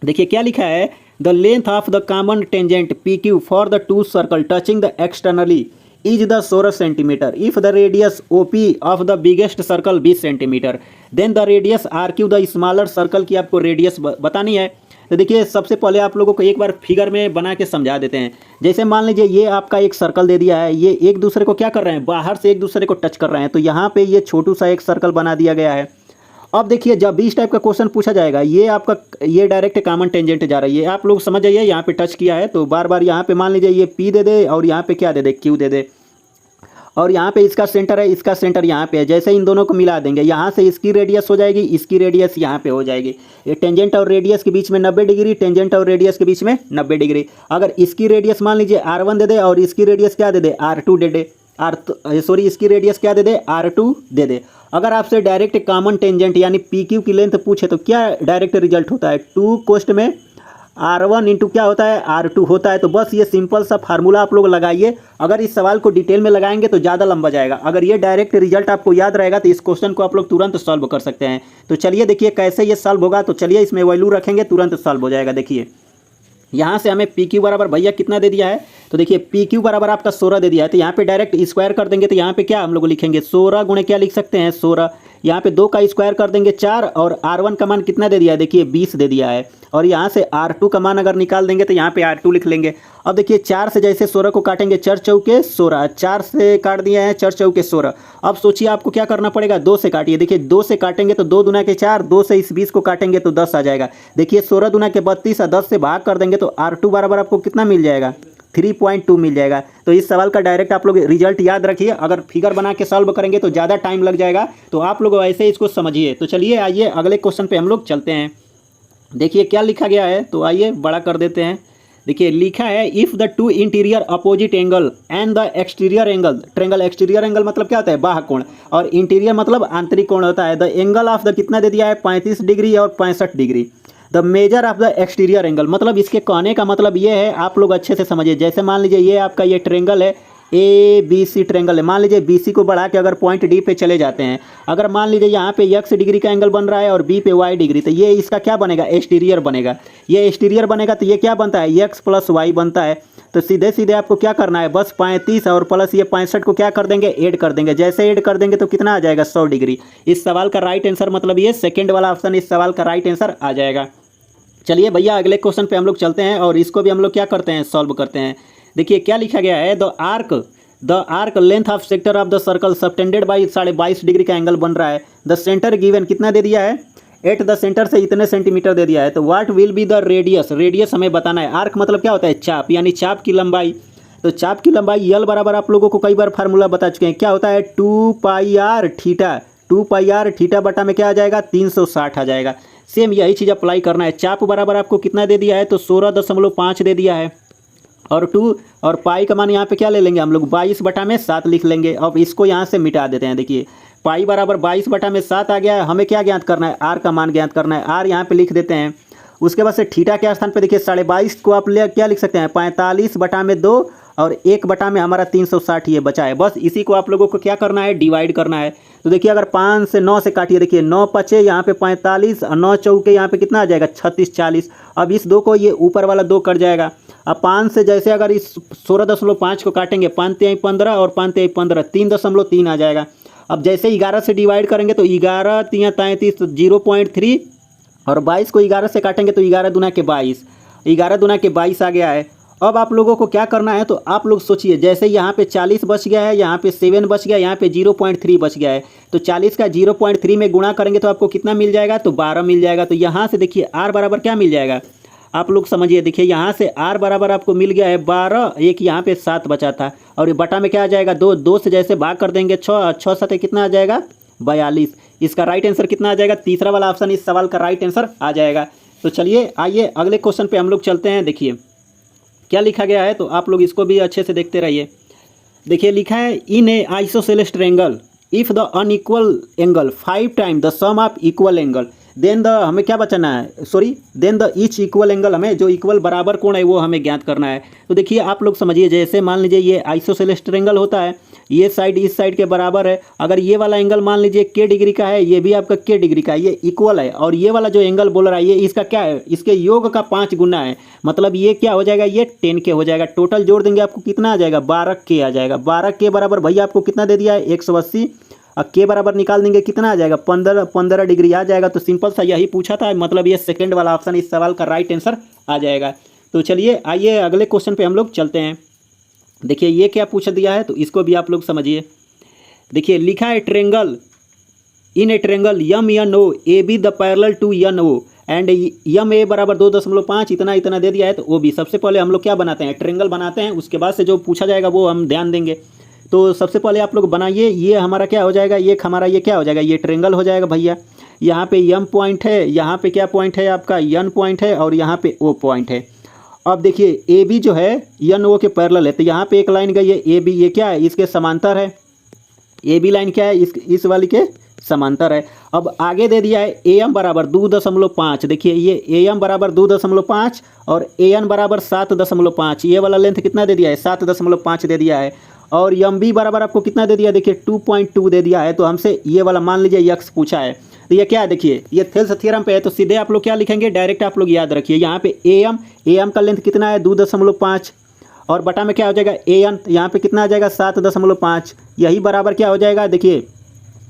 Speaker 1: देखिए क्या लिखा है, the length of the common tangent P Q for the two circle touching the externally is the 16 centimetre if the radius O P of the biggest circle 20 centimetre then the radius R Q the smaller circle की आपको radius बतानी है। तो देखिए सबसे पहले आप लोगों को एक बार फिगर में बना के समझा देते हैं। जैसे मान लीजिए ये आपका एक सर्कल दे दिया है, ये एक दूसरे को क्या कर रहे हैं बाहर से एक दूसरे को टच कर रहे हैं, तो यहाँ पे ये छोटू सा एक सर्कल बना दिया गया है। अब देखिए जब इस टाइप का क्वेश्चन पूछा जाएगा ये आपका ये डायरेक्ट कॉमन टेंजेंट जा रही है, आप लोग समझ जाइए यहाँ पे टच किया है तो बार बार यहाँ पे मान लीजिए ये पी दे दे और यहाँ पे क्या दे दे क्यू दे दे, और यहाँ पे इसका सेंटर है इसका सेंटर यहाँ पे है। जैसे इन दोनों को मिला देंगे यहाँ से इसकी रेडियस हो जाएगी इसकी रेडियस यहाँ पे हो जाएगी। ये टेंजेंट और रेडियस के बीच में 90 डिग्री, टेंजेंट और रेडियस के बीच में 90 डिग्री। अगर इसकी रेडियस मान लीजिए R1 दे दे और इसकी रेडियस क्या दे दे R2 दे दे इसकी रेडियस क्या दे दे R2 दे दे। अगर आपसे डायरेक्ट कॉमन टेंजेंट यानी पी क्यू की लेंथ पूछे तो क्या डायरेक्ट रिजल्ट होता है 2 कोष्ट में R1 इंटू क्या होता है R2 होता है। तो बस ये सिंपल सा फार्मूला आप लोग लगाइए। अगर इस सवाल को डिटेल में लगाएंगे तो ज़्यादा लंबा जाएगा, अगर ये डायरेक्ट रिजल्ट आपको याद रहेगा तो इस क्वेश्चन को आप लोग तुरंत सॉल्व कर सकते हैं। तो चलिए देखिए कैसे ये सॉल्व होगा, तो चलिए इसमें वैल्यू रखेंगे तुरंत सॉल्व हो जाएगा। देखिए यहाँ से हमें पी क्यू बराबर भैया कितना दे दिया है, तो देखिए पी क्यू बराबर आपका 16 दे दिया है, तो यहाँ पे डायरेक्ट स्क्वायर कर देंगे तो यहाँ पे क्या हम लोग लिखेंगे 16 गुणे क्या लिख सकते हैं 16। यहाँ पे 2 का स्क्वायर कर देंगे 4 और R1 का मान कितना दे दिया है देखिए 20 दे दिया है, और यहाँ से R2 का मान अगर निकाल देंगे तो यहाँ पे R2 लिख लेंगे। अब देखिए 4 से जैसे 16 को काटेंगे 4 चौके 16, 4 से काट दिया है 4 चौके 16। अब सोचिए आपको क्या करना पड़ेगा 2 से काटिए। देखिए 2 से काटेंगे तो 2 दूना के 4, 2 से इस 20 को काटेंगे तो 10 आ जाएगा। देखिए 16 दूना के 32 और 10 से भाग कर देंगे तो R2 बराबर आपको कितना मिल जाएगा 3.2 मिल जाएगा। तो इस सवाल का डायरेक्ट आप लोग रिजल्ट याद रखिए, अगर फिगर बना के सॉल्व करेंगे तो ज़्यादा टाइम लग जाएगा, तो आप लोग वैसे इसको समझिए। तो चलिए आइए अगले क्वेश्चन पे हम लोग चलते हैं। देखिए क्या लिखा गया है, तो आइए बड़ा कर देते हैं। देखिए लिखा है if the two interior opposite angle and the exterior angle, triangle exterior angle मतलब क्या होता है बाह्य कोण, और इंटीरियर मतलब आंतरिक कोण होता है। द एंगल ऑफ द कितना दे दिया है 35 डिग्री और 65 degree. The measure of the exterior angle मतलब इसके कहने का मतलब ये है, आप लोग अच्छे से समझिए। जैसे मान लीजिए ये आपका ये ट्रेंगल है ABC ट्रेंगल है, मान लीजिए BC को बढ़ा के अगर पॉइंट D पे चले जाते हैं, अगर मान लीजिए यहाँ पे X डिग्री का एंगल बन रहा है और B पे Y डिग्री, तो ये इसका क्या बनेगा एक्सटीरियर बनेगा। ये एक्सटीरियर बनेगा तो ये क्या बनता है X प्लस Y बनता है। तो सीधे सीधे आपको क्या करना है बस 35 और प्लस ये 65 को क्या कर देंगे ऐड कर देंगे। जैसे ऐड कर देंगे तो कितना आ जाएगा 100 डिग्री। इस सवाल का राइट आंसर मतलब ये सेकेंड वाला ऑप्शन इस सवाल का राइट आंसर आ जाएगा। चलिए भैया अगले क्वेश्चन पे हम लोग चलते हैं और इसको भी हम लोग क्या करते हैं सॉल्व करते हैं। देखिए क्या लिखा गया है, the arc length of sector of the circle subtended by 22.5 degree का एंगल बन रहा है। द सेंटर गिवन कितना दे दिया है एट द सेंटर से इतने सेंटीमीटर दे दिया है। तो what will be the radius, radius हमें बताना है। आर्क मतलब क्या होता है चाप, यानी चाप की लंबाई। तो चाप की लंबाई यल बराबर आप लोगों को कई बार फार्मूला बता चुके हैं, क्या होता है 2 pi R theta, 2 pi R theta बटा में क्या आ जाएगा 360 आ जाएगा। सेम यही चीज़ अप्लाई करना है। चाप बराबर आपको कितना दे दिया है तो 16.5 दे दिया है, और 2 और पाई का मान यहाँ पे क्या ले लेंगे हम लोग 22 बटा में 7 लिख लेंगे। अब इसको यहाँ से मिटा देते हैं। देखिए पाई बराबर 22 बटा में 7 आ गया है। हमें क्या ज्ञात करना है आर का मान ज्ञात करना है। आर यहाँ पे लिख देते हैं। उसके बाद से थीटा के स्थान पे देखिए 22.5 को आप क्या लिख सकते हैं 45 बटा में 2 और 1 बटा में हमारा 360 ये बचा है। बस इसी को आप लोगों को क्या करना है डिवाइड करना है। तो देखिए अगर 5 से 9 से काटिए, देखिए 9 पचे यहाँ पे 45 और 9 चौके यहाँ पे कितना आ जाएगा 36 40। अब इस 2 को ये ऊपर वाला 2 कट जाएगा। अब 5 से जैसे अगर इस 16.5 को काटेंगे 5 3 15 और 5 3 15 3.3 आ जाएगा। अब जैसे 11 से डिवाइड करेंगे तो 11 तिया 33 तो 0.3 और 22 को 11 से काटेंगे तो 11 दूना के 22, 11 दूना के 22 आ गया है। अब आप लोगों को क्या करना है तो आप लोग सोचिए, जैसे यहाँ पे 40 बच गया है, यहाँ पे 7 बच गया, यहाँ पे 0.3 बच गया है, तो 40 का 0.3 में गुणा करेंगे तो आपको कितना मिल जाएगा, तो 12 मिल जाएगा। तो यहाँ से देखिए आर बराबर क्या मिल जाएगा, आप लोग समझिए, देखिए यहाँ से आर बराबर आपको मिल गया है 12, एक यहाँ पे 7 बचा था और ये बटा में क्या आ जाएगा, 2, 2 से जैसे भाग कर देंगे 6, 6 7 कितना आ जाएगा 42। इसका राइट आंसर कितना आ जाएगा, तीसरा वाला ऑप्शन इस सवाल का राइट आंसर आ जाएगा। तो चलिए आइए अगले क्वेश्चन पे हम लोग चलते हैं। देखिए क्या लिखा गया है, तो आप लोग इसको भी अच्छे से देखते रहिए। देखिए लिखा है in a isosceles triangle if the unequal angle 5 time the sum of equal angle then the, हमें क्या बचाना है, sorry then the each equal angle, हमें जो इक्वल बराबर कोण है वो हमें ज्ञात करना है। तो देखिए आप लोग समझिए, जैसे मान लीजिए ये आइसोसेलेस ट्रायंगल होता है, ये साइड इस साइड के बराबर है, अगर ये वाला एंगल मान लीजिए के डिग्री का है, ये भी आपका के डिग्री का है, ये इक्वल है, और ये वाला जो एंगल बोल रहा है ये इसका क्या है, इसके योग का 5 गुना है, मतलब ये क्या हो जाएगा, ये 10 के हो जाएगा। टोटल जोड़ देंगे आपको कितना आ जाएगा, 12 के आ जाएगा। 12 के बराबर भैया आपको कितना दे दिया है, 180। अब के बराबर निकाल देंगे कितना आ जाएगा, 15 डिग्री आ जाएगा। तो सिंपल सा यही पूछा था, मतलब ये सेकंड वाला ऑप्शन इस सवाल का राइट आंसर आ जाएगा। तो चलिए आइए अगले क्वेश्चन पे हम लोग चलते हैं। देखिए ये क्या पूछ दिया है, तो इसको भी आप लोग समझिए। देखिए लिखा है triangle in a triangle M N O A B the parallel to N O and M A बराबर 2.5 इतना इतना दे दिया है। तो वो भी सबसे पहले हम लोग क्या बनाते हैं, ट्रेंगल बनाते हैं, उसके बाद से जो पूछा जाएगा वो हम ध्यान देंगे। तो सबसे पहले आप लोग बनाइए, ये हमारा क्या हो जाएगा, ये हमारा ये क्या हो जाएगा, ये ट्रेंगल हो जाएगा भैया। यहाँ पे यम पॉइंट है, यहाँ पे क्या पॉइंट है आपका, एन पॉइंट है, और यहाँ पे ओ पॉइंट है। अब देखिए ए बी जो है एन ओ के पैरेलल है, तो यहाँ पे एक लाइन गई है ए बी, ये क्या है, इसके समांतर है। ए बी लाइन क्या है, इस वाली के समांतर है। अब आगे दे दिया है ए एम बराबर 2.5, देखिए ये ए एम बराबर 2.5 और ए एन बराबर 7.5, ये वाला लेंथ कितना दे दिया है, 7.5 दे दिया है। और एम बी बराबर आपको कितना दे दिया, देखिए 2.2 दे दिया है। तो हमसे ये वाला मान लीजिए यक्स पूछा है, तो ये क्या है, देखिए ये थेल्स थ्योरम पे है, तो सीधे आप लोग क्या लिखेंगे, डायरेक्ट आप लोग याद रखिए, यहाँ पे ए एम का लेंथ कितना है 2.5 और बटा में क्या हो जाएगा ए एन, यहाँ पे कितना आ जाएगा 7.5, यही बराबर क्या हो जाएगा, देखिए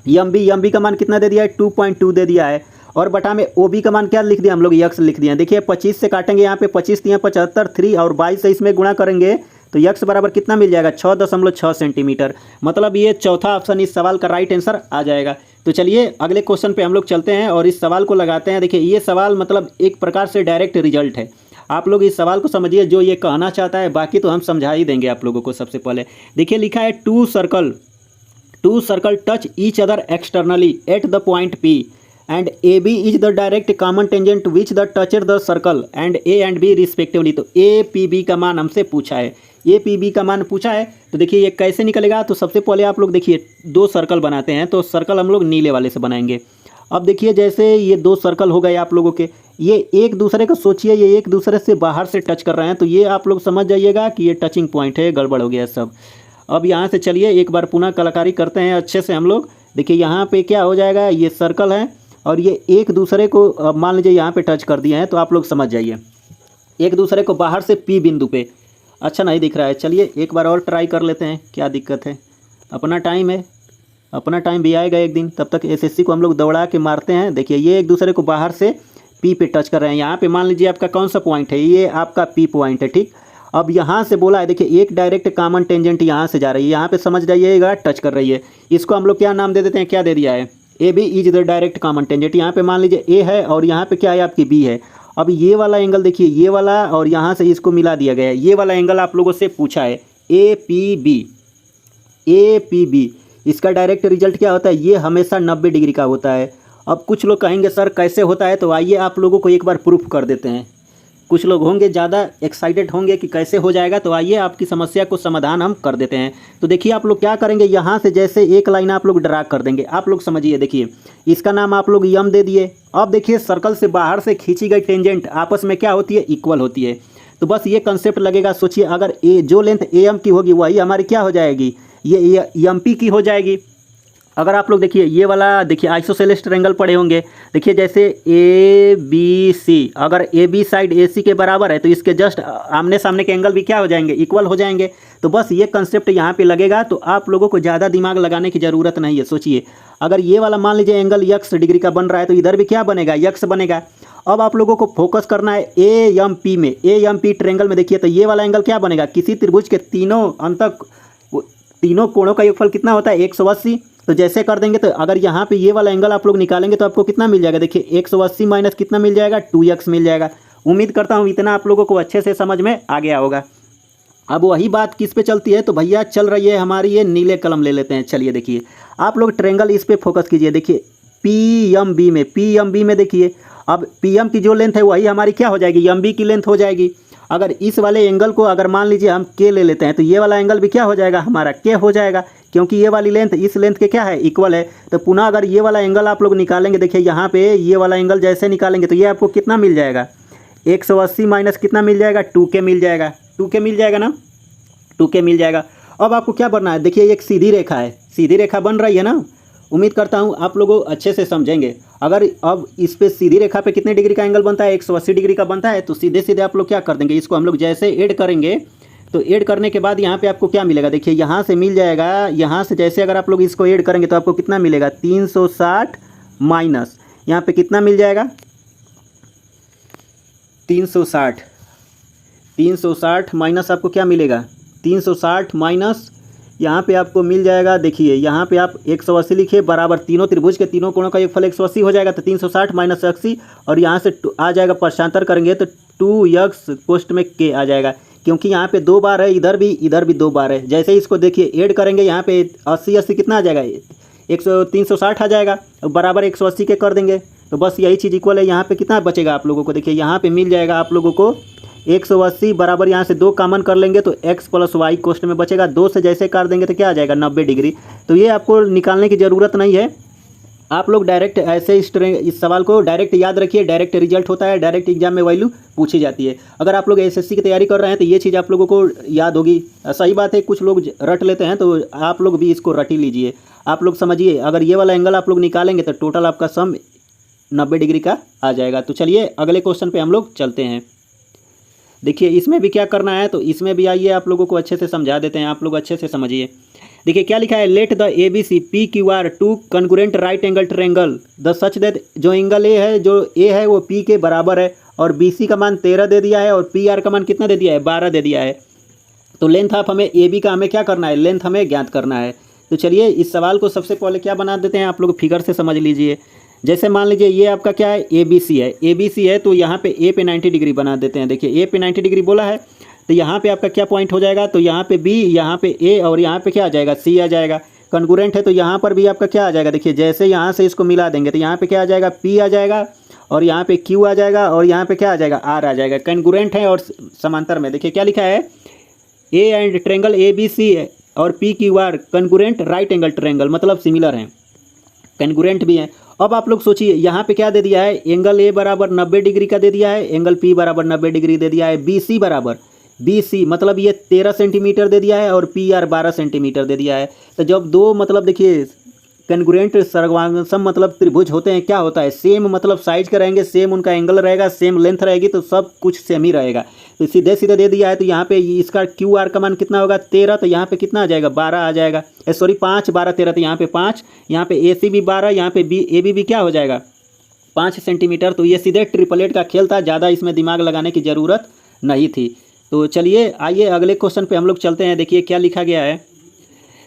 Speaker 1: एम बी का मान कितना दे दिया है 2.2 दे दिया है, और बटा में ओ बी का मान क्या लिख दिया हम लोग, यक्स लिख दिया। देखिए 25 से काटेंगे, यहाँ पे 25 दिया 75, 3 और 22 से इसमें गुणा करेंगे तो यक्स बराबर कितना मिल जाएगा, 6.6 सेंटीमीटर। मतलब ये चौथा ऑप्शन इस सवाल का राइट आंसर आ जाएगा। तो चलिए अगले क्वेश्चन पे हम लोग चलते हैं और इस सवाल को लगाते हैं। देखिए ये सवाल मतलब एक प्रकार से डायरेक्ट रिजल्ट है, आप लोग इस सवाल को समझिए जो ये कहना चाहता है, बाकी तो हम समझा ही देंगे आप लोगों को। सबसे पहले देखिए लिखा है two circle touch each other externally at the point P and A B is the direct common tangent which the touched the circle and A and B respectively. तो ए पी बी का मान हमसे पूछा है, A P B का मान पूछा है। तो देखिए ये कैसे निकलेगा, तो सबसे पहले आप लोग देखिए 2 सर्कल बनाते हैं, तो सर्कल हम लोग नीले वाले से बनाएंगे। अब देखिए जैसे ये 2 सर्कल हो गए आप लोगों के, ये एक दूसरे को सोचिए, ये एक दूसरे से बाहर से टच कर रहे हैं, तो ये आप लोग समझ जाइएगा कि ये टचिंग पॉइंट है, गड़बड़ हो गया सब। अब यहाँ से चलिए एक बार पुनः कलाकारी करते हैं अच्छे से हम लोग। देखिए यहाँ पे क्या हो जाएगा, ये सर्कल है और ये एक दूसरे को मान लीजिए यहाँ पे टच कर दिए हैं, तो आप लोग समझ जाइए एक दूसरे को बाहर से पी बिंदु पे। अच्छा नहीं दिख रहा है, चलिए एक बार और ट्राई कर लेते हैं, क्या दिक्कत है, अपना टाइम है, अपना टाइम भी आएगा एक दिन, तब तक एसएससी को हम लोग दौड़ा के मारते हैं। देखिए ये एक दूसरे को बाहर से पी पे टच कर रहे हैं, यहाँ पे मान लीजिए आपका कौन सा पॉइंट है, ये आपका पी पॉइंट है, ठीक। अब यहाँ से बोला है, देखिए एक डायरेक्ट कॉमन टेंजेंट यहाँ से जा रही है, यहाँ पे समझ जाइएगा टच कर रही है, इसको हम लोग क्या नाम दे देते हैं, क्या दे दिया है, A B is the direct common tangent. यहाँ पे मान लीजिए ए है और यहाँ पे क्या है आपकी बी है। अब ये वाला एंगल देखिए, ये वाला और यहाँ से इसको मिला दिया गया है, ये वाला एंगल आप लोगों से पूछा है ए पी बी। इसका डायरेक्ट रिजल्ट क्या होता है, ये हमेशा 90 डिग्री का होता है। अब कुछ लोग कहेंगे सर कैसे होता है, तो आइए आप लोगों को एक बार प्रूफ कर देते हैं। कुछ लोग होंगे ज़्यादा एक्साइटेड होंगे कि कैसे हो जाएगा, तो आइए आपकी समस्या को समाधान हम कर देते हैं। तो देखिए आप लोग क्या करेंगे, यहाँ से जैसे एक लाइन आप लोग ड्रा कर देंगे, आप लोग समझिए, देखिए इसका नाम आप लोग यम दे दिए। अब देखिए सर्कल से बाहर से खींची गई टेंजेंट आपस में क्या होती है, इक्वल होती है। तो बस ये कंसेप्ट लगेगा, सोचिए अगर ए जो लेंथ ए एम की होगी वही हमारी क्या हो जाएगी, ये एम पी की हो जाएगी। अगर आप लोग देखिए ये वाला देखिए आइसोसेलेस ट्रायंगल पढ़े होंगे। देखिए जैसे ए बी सी, अगर ए बी साइड ए सी के बराबर है तो इसके जस्ट आमने सामने के एंगल भी क्या हो जाएंगे, इक्वल हो जाएंगे। तो बस ये कंसेप्ट यहाँ पे लगेगा, तो आप लोगों को ज़्यादा दिमाग लगाने की ज़रूरत नहीं है। सोचिए अगर ये वाला मान लीजिए एंगल यक्स डिग्री का बन रहा है तो इधर भी क्या बनेगा, यक्स बनेगा। अब आप लोगों को फोकस करना है ए एम पी में, ए एम पी ट्रायंगल में। देखिए तो ये वाला एंगल क्या बनेगा, किसी त्रिभुज के तीनों कोणों का योगफल कितना होता है, 180। तो जैसे कर देंगे तो अगर यहाँ पे ये वाला एंगल आप लोग निकालेंगे तो आपको कितना मिल जाएगा, देखिए 180 माइनस कितना मिल जाएगा, 2x मिल जाएगा। उम्मीद करता हूँ इतना आप लोगों को अच्छे से समझ में आ गया होगा। अब वही बात किस पे चलती है, तो भैया चल रही है हमारी ये नीले कलम ले लेते हैं। चलिए देखिए आप लोग ट्रायंगल इस पे फोकस कीजिए। देखिए पी एम बी में देखिए अब पी एम की जो लेंथ है वही हमारी क्या हो जाएगी, एम बी की लेंथ हो जाएगी। अगर इस वाले एंगल को अगर मान लीजिए हम के ले लेते हैं तो ये वाला एंगल भी क्या हो जाएगा, हमारा के हो जाएगा, क्योंकि ये वाली लेंथ इस लेंथ के क्या है, इक्वल है। तो पुनः अगर ये वाला एंगल आप लोग निकालेंगे, देखिए यहाँ पे ये वाला एंगल जैसे निकालेंगे तो ये आपको कितना मिल जाएगा, 180 माइनस कितना मिल जाएगा, 2k मिल जाएगा। 2k मिल जाएगा ना, 2k मिल जाएगा। अब आपको क्या बनना है, देखिए एक सीधी रेखा है, सीधी रेखा बन रही है ना। उम्मीद करता हूँ आप लोगों अच्छे से समझेंगे। अगर अब इस पे सीधी रेखा पे कितने डिग्री का एंगल बनता है, 180 डिग्री का बनता है। तो सीधे सीधे आप लोग क्या कर देंगे, इसको हम लोग जैसे ऐड करेंगे तो ऐड करने के बाद यहाँ पे आपको क्या मिलेगा, देखिए यहाँ से मिल जाएगा, यहाँ से जैसे अगर आप लोग इसको ऐड करेंगे तो आपको कितना मिलेगा, 360 माइनस यहाँ पे कितना मिल जाएगा, 360 माइनस आपको क्या मिलेगा, 360 माइनस यहाँ पे आपको मिल जाएगा। देखिए यहाँ पे आप 180 लिखिए बराबर तीनों त्रिभुज के तीनों कोणों का योगफल 180 हो जाएगा। तो 360 माइनस 80 और यहाँ से आ जाएगा, पक्षांतर करेंगे तो 2x पोस्ट में k आ जाएगा, क्योंकि यहाँ पे 2 बार है, इधर भी 2 बार है। जैसे इसको देखिए ऐड करेंगे यहाँ पे 80 कितना आ जाएगा, 360 आ जाएगा, बराबर 180 के कर देंगे तो बस यही चीज़ इक्वल है। यहाँ पे कितना बचेगा आप लोगों को, देखिए यहाँ पे मिल जाएगा आप लोगों को 180 बराबर यहाँ से 2 कॉमन कर लेंगे तो x प्लस वाई कोष्ट में बचेगा। 2 से जैसे काट देंगे तो क्या आ जाएगा, 90 डिग्री। तो ये आपको निकालने की ज़रूरत नहीं है, आप लोग डायरेक्ट ऐसे इस सवाल को डायरेक्ट याद रखिए। डायरेक्ट रिजल्ट होता है, डायरेक्ट एग्जाम में वैल्यू पूछी जाती है। अगर आप लोग एसएससी की तैयारी कर रहे हैं तो ये चीज़ आप लोगों को याद होगी। सही बात है, कुछ लोग रट लेते हैं तो आप लोग भी इसको रट ही लीजिए। आप लोग समझिए, अगर ये वाला एंगल आप लोग निकालेंगे तो टोटल आपका सम 90 डिग्री का आ जाएगा। तो चलिए अगले क्वेश्चन पे हम लोग चलते हैं। देखिए इसमें भी क्या करना है, तो इसमें भी आइए आप लोगों को अच्छे से समझा देते हैं, आप लोग अच्छे से समझिए। देखिए क्या लिखा है, let the A B C P Q R two congruent right angle triangle the such that, जो एंगल ए है, जो ए है वो पी के बराबर है और बी सी का मान 13 दे दिया है और पी आर का मान कितना दे दिया है, 12 दे दिया है। तो लेंथ ऑफ हमें ए बी का हमें क्या करना है, लेंथ हमें ज्ञात करना है। तो चलिए इस सवाल को सबसे पहले क्या बना देते हैं, आप लोग फिगर से समझ लीजिए। जैसे मान लीजिए ये आपका क्या है, ए बी सी है, तो यहाँ पे ए पे 90 डिग्री बना देते हैं। देखिए ए पे 90 डिग्री बोला है तो यहाँ पे आपका क्या पॉइंट हो जाएगा, तो यहाँ पे बी, यहाँ पे ए और यहाँ पे क्या आ जाएगा, सी आ जाएगा। कॉन्ग्रुएंट है तो यहाँ पर भी आपका क्या आ जाएगा, देखिए जैसे यहाँ से इसको मिला देंगे तो यहाँ पे क्या आ जाएगा, पी आ जाएगा और यहाँ पे क्यू आ जाएगा और यहाँ पे क्या आ जाएगा, आर आ जाएगा। कॉन्ग्रुएंट है और समांतर में देखिए क्या लिखा है, a and triangle A B C और P Q R congruent right angle triangle, मतलब सिमिलर हैं, कॉन्ग्रुएंट भी हैं। अब आप लोग सोचिए यहाँ पे क्या दे दिया है, एंगल ए बराबर 90 डिग्री का दे दिया है, एंगल पी बराबर 90 डिग्री दे दिया है, बी सी बराबर, बी सी मतलब ये 13 सेंटीमीटर दे दिया है और पी आर 12 सेंटीमीटर दे दिया है। तो जब दो मतलब देखिए कॉन्ग्रुएंट सर्वांगसम मतलब त्रिभुज होते हैं, क्या होता है, सेम मतलब साइज का रहेंगे, सेम उनका एंगल रहेगा, सेम लेंथ रहेगी, तो सब कुछ सेम ही रहेगा। तो सीधे सीधे दे दिया है तो यहाँ पे इसका क्यू आर का मान कितना होगा, 13, तो यहाँ पे कितना आ जाएगा, 12 आ जाएगा, सॉरी 5, 12, 13, तो यहाँ पे 5, यहाँ पे ए सी भी 12, यहाँ पे बी ए बी भी क्या हो जाएगा, 5 सेंटीमीटर। तो ये सीधे ट्रिपलेट का खेल था, ज़्यादा इसमें दिमाग लगाने की ज़रूरत नहीं थी। तो चलिए आइए अगले क्वेश्चन पे हम लोग चलते हैं। देखिए क्या लिखा गया है,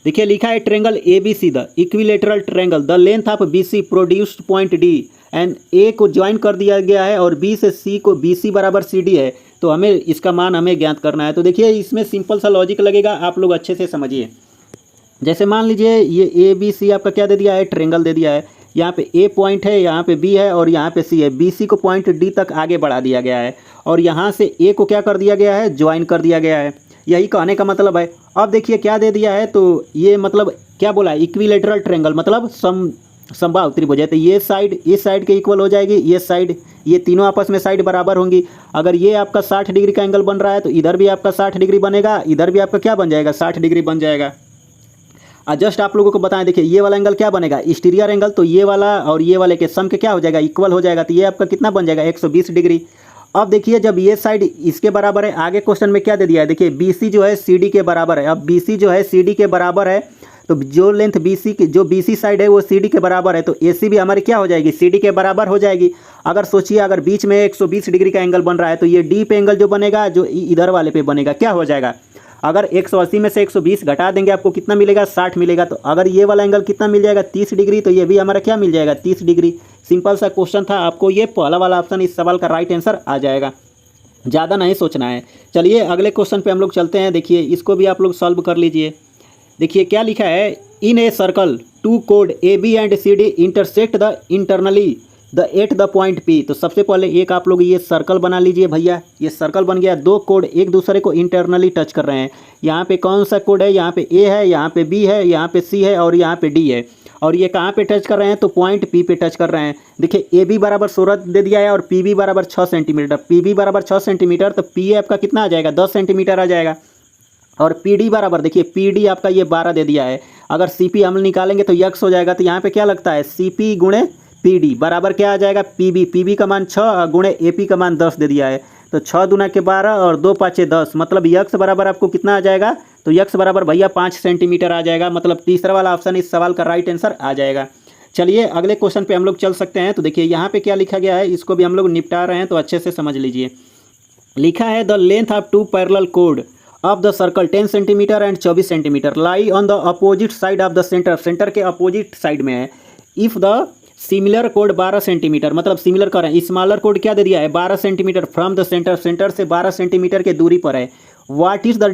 Speaker 1: देखिए लिखा है triangle A B C the equilateral triangle the length of B C produced point D and A को ज्वाइन कर दिया गया है और बी से सी को बी सी बराबर सी डी है, तो हमें इसका मान हमें ज्ञात करना है। तो देखिए इसमें सिंपल सा लॉजिक लगेगा, आप लोग अच्छे से समझिए। जैसे मान लीजिए ये ए बी सी आपका क्या दे दिया है, ट्रायंगल दे दिया है, यहाँ पे ए पॉइंट है, यहाँ पे बी है और यहाँ पे सी है। बी सी को पॉइंट डी तक आगे बढ़ा दिया गया है और यहाँ से ए को क्या कर दिया गया है, ज्वाइन कर दिया गया है। यही कहने का मतलब है। अब देखिए क्या दे दिया है, तो ये मतलब क्या बोला है, इक्विलेटरल ट्रायंगल मतलब समबाहु त्रिभुज है। तो ये साइड इस साइड के इक्वल हो जाएगी, ये साइड, ये तीनों आपस में साइड बराबर होंगी। अगर ये आपका 60 डिग्री का एंगल बन रहा है तो इधर भी आपका 60 डिग्री बनेगा, इधर भी आपका क्या बन जाएगा, 60 डिग्री बन जाएगा। जस्ट आप लोगों को बताएं, देखिए ये वाला एंगल क्या बनेगा, एक्सटीरियर एंगल, तो ये वाला और ये वाले के सम के क्या हो जाएगा, इक्वल हो जाएगा। तो ये आपका कितना बन जाएगा, 120 डिग्री। अब देखिए जब ये साइड इसके बराबर है, आगे क्वेश्चन में क्या दे दिया है, देखिए BC जो है CD के बराबर है। अब BC जो है CD के बराबर है, तो जो लेंथ BC की, जो BC साइड है वो CD के बराबर है, तो AC भी हमारी क्या हो जाएगी, CD के बराबर हो जाएगी। अगर सोचिए अगर बीच में 120 डिग्री का एंगल बन रहा है, तो ये डी पे एंगल जो बनेगा, जो इधर वाले पे बनेगा, क्या हो जाएगा, अगर 180 में से 120 घटा देंगे आपको कितना मिलेगा, 60 मिलेगा। तो अगर ये वाला एंगल कितना मिल जाएगा, 30 डिग्री, तो ये भी हमारा क्या मिल जाएगा, 30 डिग्री। सिंपल सा क्वेश्चन था, आपको ये पहला वाला ऑप्शन इस सवाल का राइट आंसर आ जाएगा, ज़्यादा नहीं सोचना है। चलिए अगले क्वेश्चन पे हम लोग चलते हैं। देखिए इसको भी आप लोग सॉल्व कर लीजिए। देखिए क्या लिखा है, इन ए सर्कल टू कोड AB and CD intersect the internally the at the point P। तो सबसे पहले एक आप लोग ये सर्कल बना लीजिए भैया, ये सर्कल बन गया। दो कोड एक दूसरे को इंटरनली टच कर रहे हैं। यहाँ पे कौन सा कोड है, यहाँ पे A है, यहाँ पे B है, यहाँ पे C है और यहाँ पे D है। और ये कहाँ पे टच कर रहे हैं, तो पॉइंट P पे टच कर रहे हैं। देखिए AB बराबर 16 दे दिया है और PB बराबर 6 सेंटीमीटर। PB बराबर 6 सेंटीमीटर, तो P आपका कितना आ जाएगा, 10 सेंटीमीटर आ जाएगा। और PD बराबर, देखिए PD आपका ये 12 दे दिया है। अगर CP हम निकालेंगे तो x हो जाएगा। तो यहाँ पे क्या लगता है, CP गुणे PD बराबर क्या आ जाएगा, PB का मान 6 गुणे AP का मान 10 दे दिया है। तो 6 दूना के 12 और 2 पाँचे 10, मतलब x बराबर आपको कितना आ जाएगा, तो x बराबर भैया 5 सेंटीमीटर आ जाएगा। मतलब तीसरा वाला ऑप्शन इस सवाल का राइट आंसर आ जाएगा। चलिए अगले क्वेश्चन पे हम लोग चल सकते हैं। तो देखिए यहाँ पे क्या लिखा गया है, इसको भी हम लोग निपटा रहे हैं, तो अच्छे से समझ लीजिए। लिखा है the length of two parallel कोड of the circle 10 centimetre and 24 centimetre lie on the opposite side of the centre, centre के अपोजिट साइड में है। इफ़ द सिमिलर कोड 12 सेंटीमीटर, मतलब सिमिलर कर रहे हैं, स्मॉलर कोड क्या दे दिया है, 12 centimetre from the centre, centre से 12 सेंटीमीटर के दूरी पर है। What is the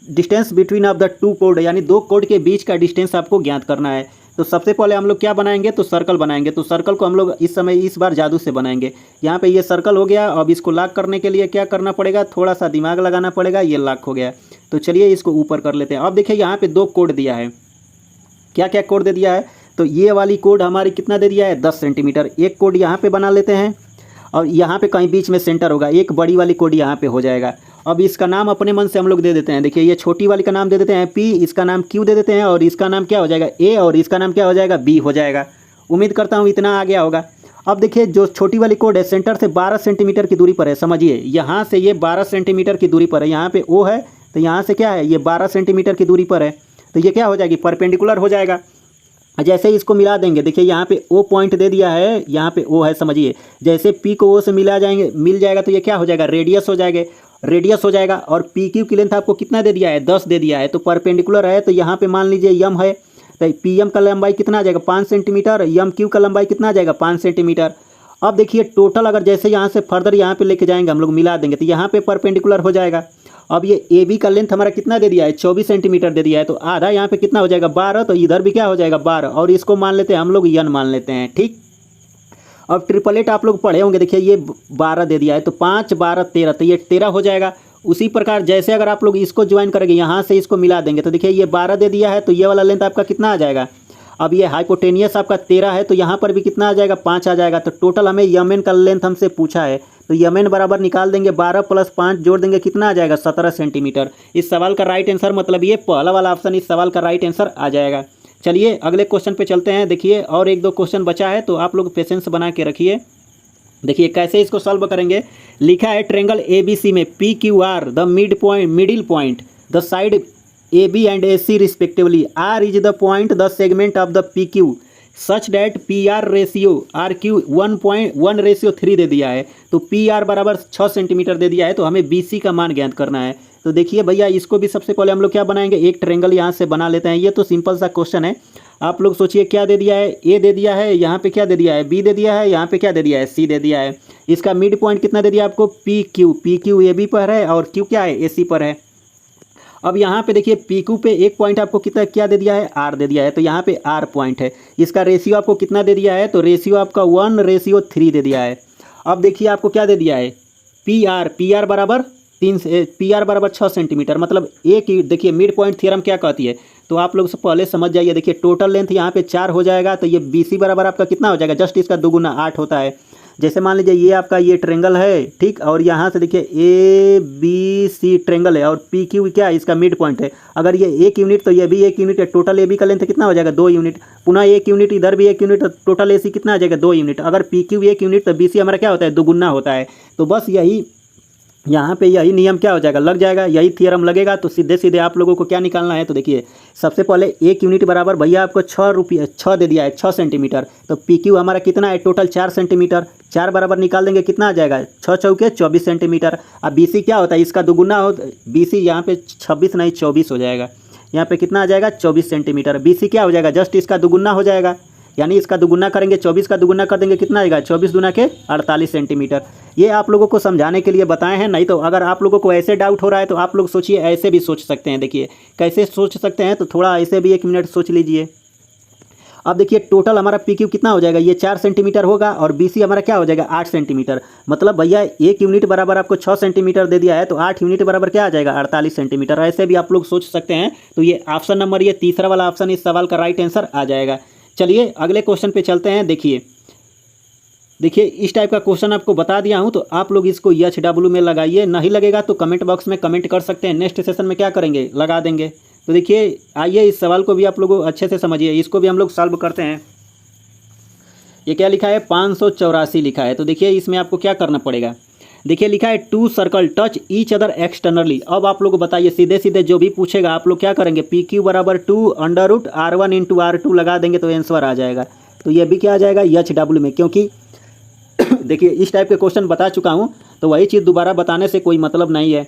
Speaker 1: distance between of the to code, यानी दो कोड के बीच का डिस्टेंस आपको ज्ञात करना है। तो सबसे पहले हम लोग क्या बनाएंगे, तो सर्कल बनाएंगे। तो सर्कल को हम लोग इस बार जादू से बनाएंगे। यहाँ पे ये सर्कल हो गया। अब इसको लॉक करने के लिए क्या करना पड़ेगा, थोड़ा सा दिमाग लगाना पड़ेगा। ये लॉक हो गया। तो चलिए इसको ऊपर कर लेते हैं। अब देखिए यहाँ पे दो कोड दिया है, क्या क्या कोड दे दिया है, तो ये वाली कोड हमारी कितना दे दिया है, 10 सेंटीमीटर। एक कोड यहाँ पे बना लेते हैं और यहाँ पे कहीं बीच में सेंटर होगा, एक बड़ी वाली कोड यहाँ पे हो जाएगा। अब इसका नाम अपने मन से हम लोग दे देते हैं। देखिए ये छोटी वाली का नाम दे देते हैं P, इसका नाम Q दे देते हैं और इसका नाम क्या हो जाएगा A, और इसका नाम क्या हो जाएगा B हो जाएगा। उम्मीद करता हूँ इतना आ गया होगा। अब देखिए जो छोटी वाली कोड है सेंटर से 12 सेंटीमीटर की दूरी पर है। समझिए यहाँ से ये 12 सेंटीमीटर की दूरी पर है, यहाँ पे O है, तो यहाँ से क्या है, ये 12 सेंटीमीटर की दूरी पर है। तो ये क्या हो जाएगी, परपेंडिकुलर हो जाएगा। जैसे ही इसको मिला देंगे, देखिए यहाँ पे O पॉइंट दे दिया है, यहाँ पे O है। समझिए जैसे P को O से मिल जाएगा तो ये क्या हो जाएगा, रेडियस हो जाएगा। और PQ की लेंथ आपको कितना दे दिया है, 10 दे दिया है। तो परपेंडिकुलर है, तो यहाँ पे मान लीजिए M है, तो PM का लंबाई कितना आ जाएगा, 5 सेंटीमीटर। MQ का लंबाई कितना आ जाएगा, 5 सेंटीमीटर। अब देखिए टोटल अगर जैसे यहाँ से फर्दर यहाँ पे लेके जाएंगे हम लोग, मिला देंगे तो यहाँ पे परपेंडिकुलर हो जाएगा। अब ये AB का लेंथ हमारा कितना दे दिया है, 24 सेंटीमीटर दे दिया है। तो आधा यहाँ पे कितना हो जाएगा, 12। तो इधर भी क्या हो जाएगा, 12। और इसको मान लेते हैं हम लोग N मान लेते हैं, ठीक। अब ट्रिपलेट आप लोग पढ़े होंगे। देखिए ये 12 दे दिया है, तो 5 12 13, तो ये 13 हो जाएगा। उसी प्रकार जैसे अगर आप लोग इसको ज्वाइन करेंगे, यहाँ से इसको मिला देंगे, तो देखिए ये 12 दे दिया है, तो ये वाला लेंथ आपका कितना आ जाएगा। अब ये हाइपोटेनियस आपका 13 है, तो यहाँ पर भी कितना आ जाएगा, 5 आ जाएगा। तो टोटल हमें यमन का लेंथ हमसे पूछा है, तो यमन बराबर निकाल देंगे, 12 + 5 जोड़ देंगे, कितना आ जाएगा, 17 सेंटीमीटर। इस सवाल का राइट आंसर, मतलब ये पहला वाला ऑप्शन इस सवाल का राइट आंसर आ जाएगा। चलिए अगले क्वेश्चन पे चलते हैं। देखिए और एक दो क्वेश्चन बचा है, तो आप लोग पेशेंस बना के रखिए। देखिए कैसे इसको सॉल्व करेंगे। लिखा है ट्रायंगल ABC में PQR the middle point the side AB and AC respectively, R is the point the segment of the PQ such that PR ratio RQ 1:1:3 दे दिया है। तो PR बराबर 6 सेंटीमीटर दे दिया है, तो हमें BC का मान ज्ञात करना है। तो देखिए भैया इसको भी सबसे पहले हम लोग क्या बनाएंगे, एक ट्रायंगल यहाँ से बना लेते हैं। ये तो सिंपल सा क्वेश्चन है। आप लोग सोचिए क्या दे दिया है, A दे दिया है, यहाँ पे क्या दे दिया है, B दे दिया है, यहाँ पे क्या दे दिया है, C दे दिया है। इसका मिड पॉइंट कितना दे दिया आपको, PQ AB पर है और Q क्या है, AC पर है। अब यहाँ पे देखिए PQ पे एक पॉइंट आपको कितना क्या दे दिया है, R दे दिया है, तो यहाँ पे R पॉइंट है। इसका रेशियो आपको कितना दे दिया है, तो रेशियो आपका 1:3 दे दिया है। अब देखिए आपको क्या दे दिया है, PR बराबर 6 सेंटीमीटर, मतलब एक ही। देखिए मिड पॉइंट थ्योरम क्या कहती है, तो आप लोग से पहले समझ जाइए। देखिए टोटल लेंथ यहाँ पे 4 हो जाएगा, तो ये BC बराबर आपका कितना हो जाएगा, जस्ट इसका 2 गुना 8 होता है। जैसे मान लीजिए ये आपका ये ट्रेंगल है, ठीक, और यहाँ से देखिए ए बी सी ट्रेंगल है और पी क्यू क्या है, इसका मिड पॉइंट है। अगर ये 1 यूनिट तो ये भी 1 यूनिट है, टोटल ए बी का लेंथ कितना हो जाएगा 2 यूनिट, पुनः 1 यूनिट इधर भी 1 यूनिट, तो टोटल ए सी कितना आ जाएगा 2 यूनिट। अगर पी क्यू 1 यूनिट तो बी सी हमारा क्या होता है, दोगुना होता है। तो बस यही यहाँ पे यही नियम क्या हो जाएगा, लग जाएगा, यही थियरम लगेगा। तो सीधे सीधे आप लोगों को क्या निकालना है, तो देखिए सबसे पहले 1 यूनिट बराबर भैया आपको 6 दे दिया है, 6 सेंटीमीटर। तो पी क्यू हमारा कितना है, टोटल 4 सेंटीमीटर, 4 बराबर निकाल देंगे कितना आ जाएगा, 6 चौके 24 सेंटीमीटर। अब बी सी क्या होता है, इसका दोगुना हो, बी सी यहाँ पे 26 नहीं 24 हो जाएगा, यहाँ पे कितना आ जाएगा 24 सेंटीमीटर। बी सी क्या हो जाएगा, जस्ट इसका दोगुना हो जाएगा, यानी इसका दोगुना करेंगे, 24 का दोगुना कर देंगे कितना आएगा, 24 दूना के 48 सेंटीमीटर। ये आप लोगों को समझाने के लिए बताए हैं, नहीं तो अगर आप लोगों को ऐसे डाउट हो रहा है तो आप लोग सोचिए, ऐसे भी सोच सकते हैं। देखिए कैसे सोच सकते हैं, तो थोड़ा ऐसे भी 1 मिनट सोच लीजिए। अब देखिए टोटल हमारा पी क्यू कितना हो जाएगा, ये 4 सेंटीमीटर होगा और बी सी हमारा क्या हो जाएगा 8 सेंटीमीटर। मतलब भैया 1 यूनिट बराबर आपको 6 सेंटीमीटर दे दिया है, तो 8 यूनिट बराबर क्या आ जाएगा 48 सेंटीमीटर। ऐसे भी आप लोग सोच सकते हैं। तो ये ऑप्शन नंबर, ये तीसरा वाला ऑप्शन इस सवाल का राइट आंसर आ जाएगा। चलिए अगले क्वेश्चन पे चलते हैं। देखिए इस टाइप का क्वेश्चन आपको बता दिया हूं, तो आप लोग इसको EHW में लगाइए, नहीं लगेगा तो कमेंट बॉक्स में कमेंट कर सकते हैं, नेक्स्ट सेशन में क्या करेंगे, लगा देंगे। तो देखिए आइए इस सवाल को भी आप लोग अच्छे से समझिए, इसको भी हम लोग सॉल्व करते हैं। ये क्या लिखा है, 584 लिखा है। तो देखिए इसमें आपको क्या करना पड़ेगा, देखिए लिखा है 2 circle touch each other externally. अब आप लोग बताइए, सीधे सीधे जो भी पूछेगा आप लोग क्या करेंगे, पी क्यू बराबर 2√R1 इंटू R2 लगा देंगे तो आंसर आ जाएगा। तो ये भी क्या आ जाएगा EHW में, क्योंकि देखिए इस टाइप के क्वेश्चन बता चुका हूँ, तो वही चीज़ दोबारा बताने से कोई मतलब नहीं है।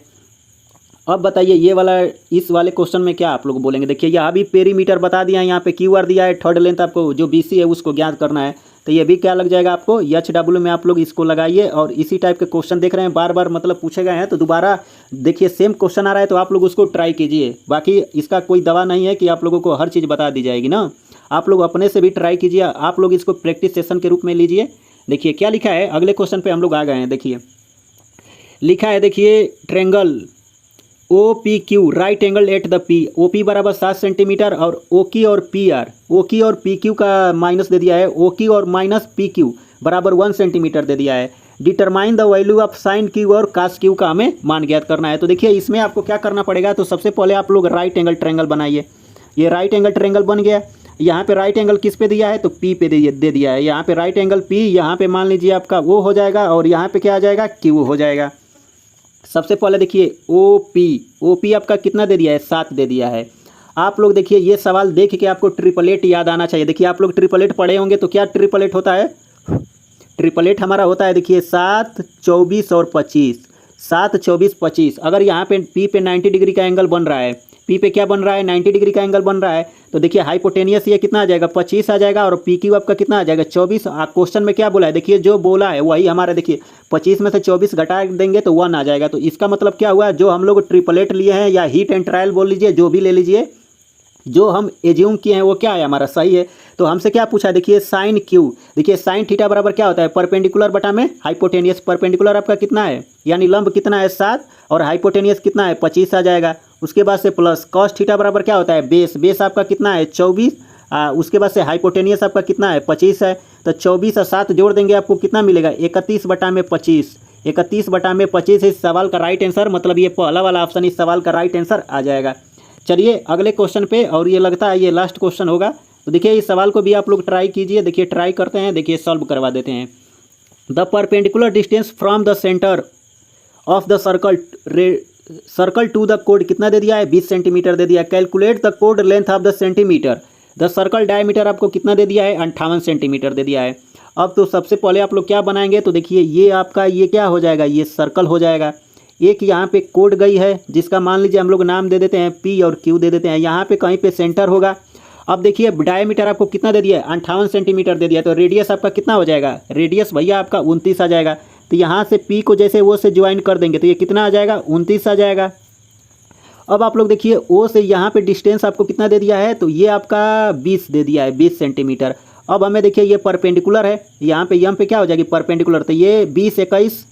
Speaker 1: अब बताइए ये वाला, इस वाले क्वेश्चन में क्या आप लोग बोलेंगे। देखिए यहाँ भी पेरीमीटर बता दिया है, यहाँ पे QR दिया है, थर्ड लेंथ आपको जो BC है उसको ज्ञात करना है। तो ये भी क्या लग जाएगा आपको EHW में, आप लोग इसको लगाइए। और इसी टाइप के क्वेश्चन देख रहे हैं बार बार मतलब पूछे गए हैं, तो दोबारा देखिए सेम क्वेश्चन आ रहा है तो आप लोग उसको ट्राई कीजिए। बाकी इसका कोई दवा नहीं है कि आप लोगों को हर चीज़ बता दी जाएगी ना, आप लोग अपने से भी ट्राई कीजिए, आप लोग इसको प्रैक्टिस सेशन के रूप में लीजिए। देखिए क्या लिखा है, अगले क्वेश्चन पे हम लोग आ गए हैं। देखिए लिखा है, देखिए triangle OPQ right angle at the P, OP बराबर 7 सेंटीमीटर और OQ और PQ का माइनस दे दिया है, OQ और माइनस PQ बराबर 1 सेंटीमीटर दे दिया है। Determine the value of sine Q और कास Q का हमें मान ज्ञात करना है। तो देखिए इसमें आपको क्या करना पड़ेगा, तो सबसे पहले आप लोग राइट एंगल ट्रेंगल बनाइए। ये राइट एंगल ट्रेंगल बन गया। यहाँ पे राइट एंगल किस पे दिया है, तो P पे दे दिया है। यहाँ पे राइट एंगल P, यहाँ पे मान लीजिए आपका O हो जाएगा और यहाँ पे क्या आ जाएगा Q हो जाएगा। सबसे पहले देखिए OP आपका कितना दे दिया है, 7 दे दिया है। आप लोग देखिए ये सवाल देख के आपको ट्रिपलेट याद आना चाहिए। देखिए आप लोग ट्रिपलेट पढ़े होंगे, तो क्या ट्रिपलेट होता है, ट्रिपलेट हमारा होता है देखिए 7, 24 और 25, 7, 24, 25। अगर यहाँ पे P पे 90 डिग्री का एंगल बन रहा है, P पे क्या बन रहा है 90 डिग्री का एंगल बन रहा है, तो देखिए हाइपोटेनियस ये कितना आ जाएगा 25 आ जाएगा और PQ आपका कितना आ जाएगा 24। क्वेश्चन में क्या बोला है, देखिए जो बोला है वही हमारा, देखिए 25 में से 24 घटा देंगे तो 1 आ जाएगा। तो इसका मतलब क्या हुआ, जो हम लोग ट्रिपलेट लिए हैं या हीट एंड ट्रायल बोल लीजिए, जो भी ले लीजिए, जो हम एज्यूम किए हैं वो क्या है हमारा सही है। तो हमसे क्या पूछा है, देखिए साइन Q, देखिए साइन थीटा बराबर क्या होता है, परपेंडिकुलर बटा में हाइपोटेनियस। परपेंडिकुलर आपका कितना है, यानी लंब कितना है 7 और हाइपोटेनियस कितना है 25 आ जाएगा। उसके बाद से प्लस कॉस थीटा बराबर क्या होता है, बेस आपका कितना है 24, उसके बाद से हाइपोटेनियस आपका कितना है 25 है। तो 24 और 7 जोड़ देंगे आपको कितना मिलेगा 31 बटा में 25, 31 बटा में 25 इस सवाल का राइट आंसर, मतलब ये पहला वाला ऑप्शन इस सवाल का राइट आंसर आ जाएगा। चलिए अगले क्वेश्चन पे, और ये लगता है ये लास्ट क्वेश्चन होगा। तो देखिए इस सवाल को भी आप लोग ट्राई कीजिए। देखिए ट्राई करते हैं, देखिए सॉल्व करवा देते हैं। The perpendicular distance from the centre of the circle to the कोड कितना दे दिया है 20 सेंटीमीटर दे दिया है। कैलकुलेट द कोड length of the centimetre. The circle diameter आपको कितना दे दिया है 58 सेंटीमीटर दे दिया है। अब तो सबसे पहले आप लोग क्या बनाएंगे, तो देखिए ये आपका ये क्या हो जाएगा, ये सर्कल हो जाएगा। एक यहाँ पे कोड गई है जिसका मान लीजिए हम लोग नाम दे देते हैं P और Q दे देते हैं। यहाँ पे कहीं पे सेंटर होगा। अब देखिए डायमीटर आपको कितना दे दिया है 58 सेंटीमीटर दे दिया, तो रेडियस आपका कितना हो जाएगा, रेडियस भैया आपका 29 आ जाएगा। तो यहाँ से P को जैसे वो से ज्वाइन कर देंगे तो ये कितना आ जाएगा 29 आ जाएगा। अब आप लोग देखिए O से यहाँ पे डिस्टेंस आपको कितना दे दिया है, तो ये आपका 20 दे दिया है 20 सेंटीमीटर। अब हमें देखिए ये परपेंडिकुलर है, यहाँ पे यम पे क्या हो जाएगी परपेंडिकुलर, तो ये 20, 21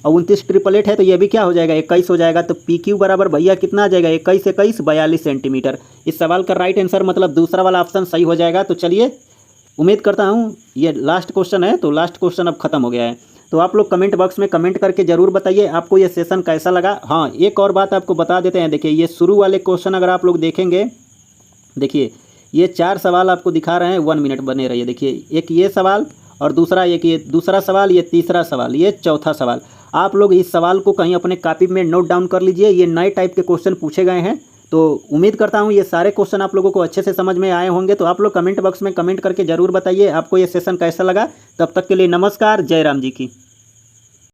Speaker 1: और 29 ट्रिपलेट है, तो ये भी क्या हो जाएगा 21 हो जाएगा। तो PQ बराबर भैया कितना आ जाएगा 21, 21 42 सेंटीमीटर। इस सवाल का राइट आंसर मतलब दूसरा वाला ऑप्शन सही हो जाएगा। तो चलिए उम्मीद करता हूँ ये लास्ट क्वेश्चन है, तो लास्ट क्वेश्चन अब खत्म हो गया है। तो आप लोग कमेंट बॉक्स में कमेंट करके ज़रूर बताइए आपको ये सेशन कैसा लगा। हाँ, एक और बात आपको बता देते हैं, देखिए ये शुरू वाले क्वेश्चन अगर आप लोग देखेंगे, देखिए ये 4 सवाल आपको दिखा रहे हैं, 1 मिनट बने रहिए। देखिए एक ये सवाल और दूसरा एक ये दूसरा सवाल, ये तीसरा सवाल, ये चौथा सवाल। आप लोग इस सवाल को कहीं अपने कॉपी में नोट डाउन कर लीजिए, ये नए टाइप के क्वेश्चन पूछे गए हैं। तो उम्मीद करता हूँ ये सारे क्वेश्चन आप लोगों को अच्छे से समझ में आए होंगे। तो आप लोग कमेंट बॉक्स में कमेंट करके ज़रूर बताइए आपको ये सेशन कैसा लगा। तब तक के लिए नमस्कार, जय राम जी की।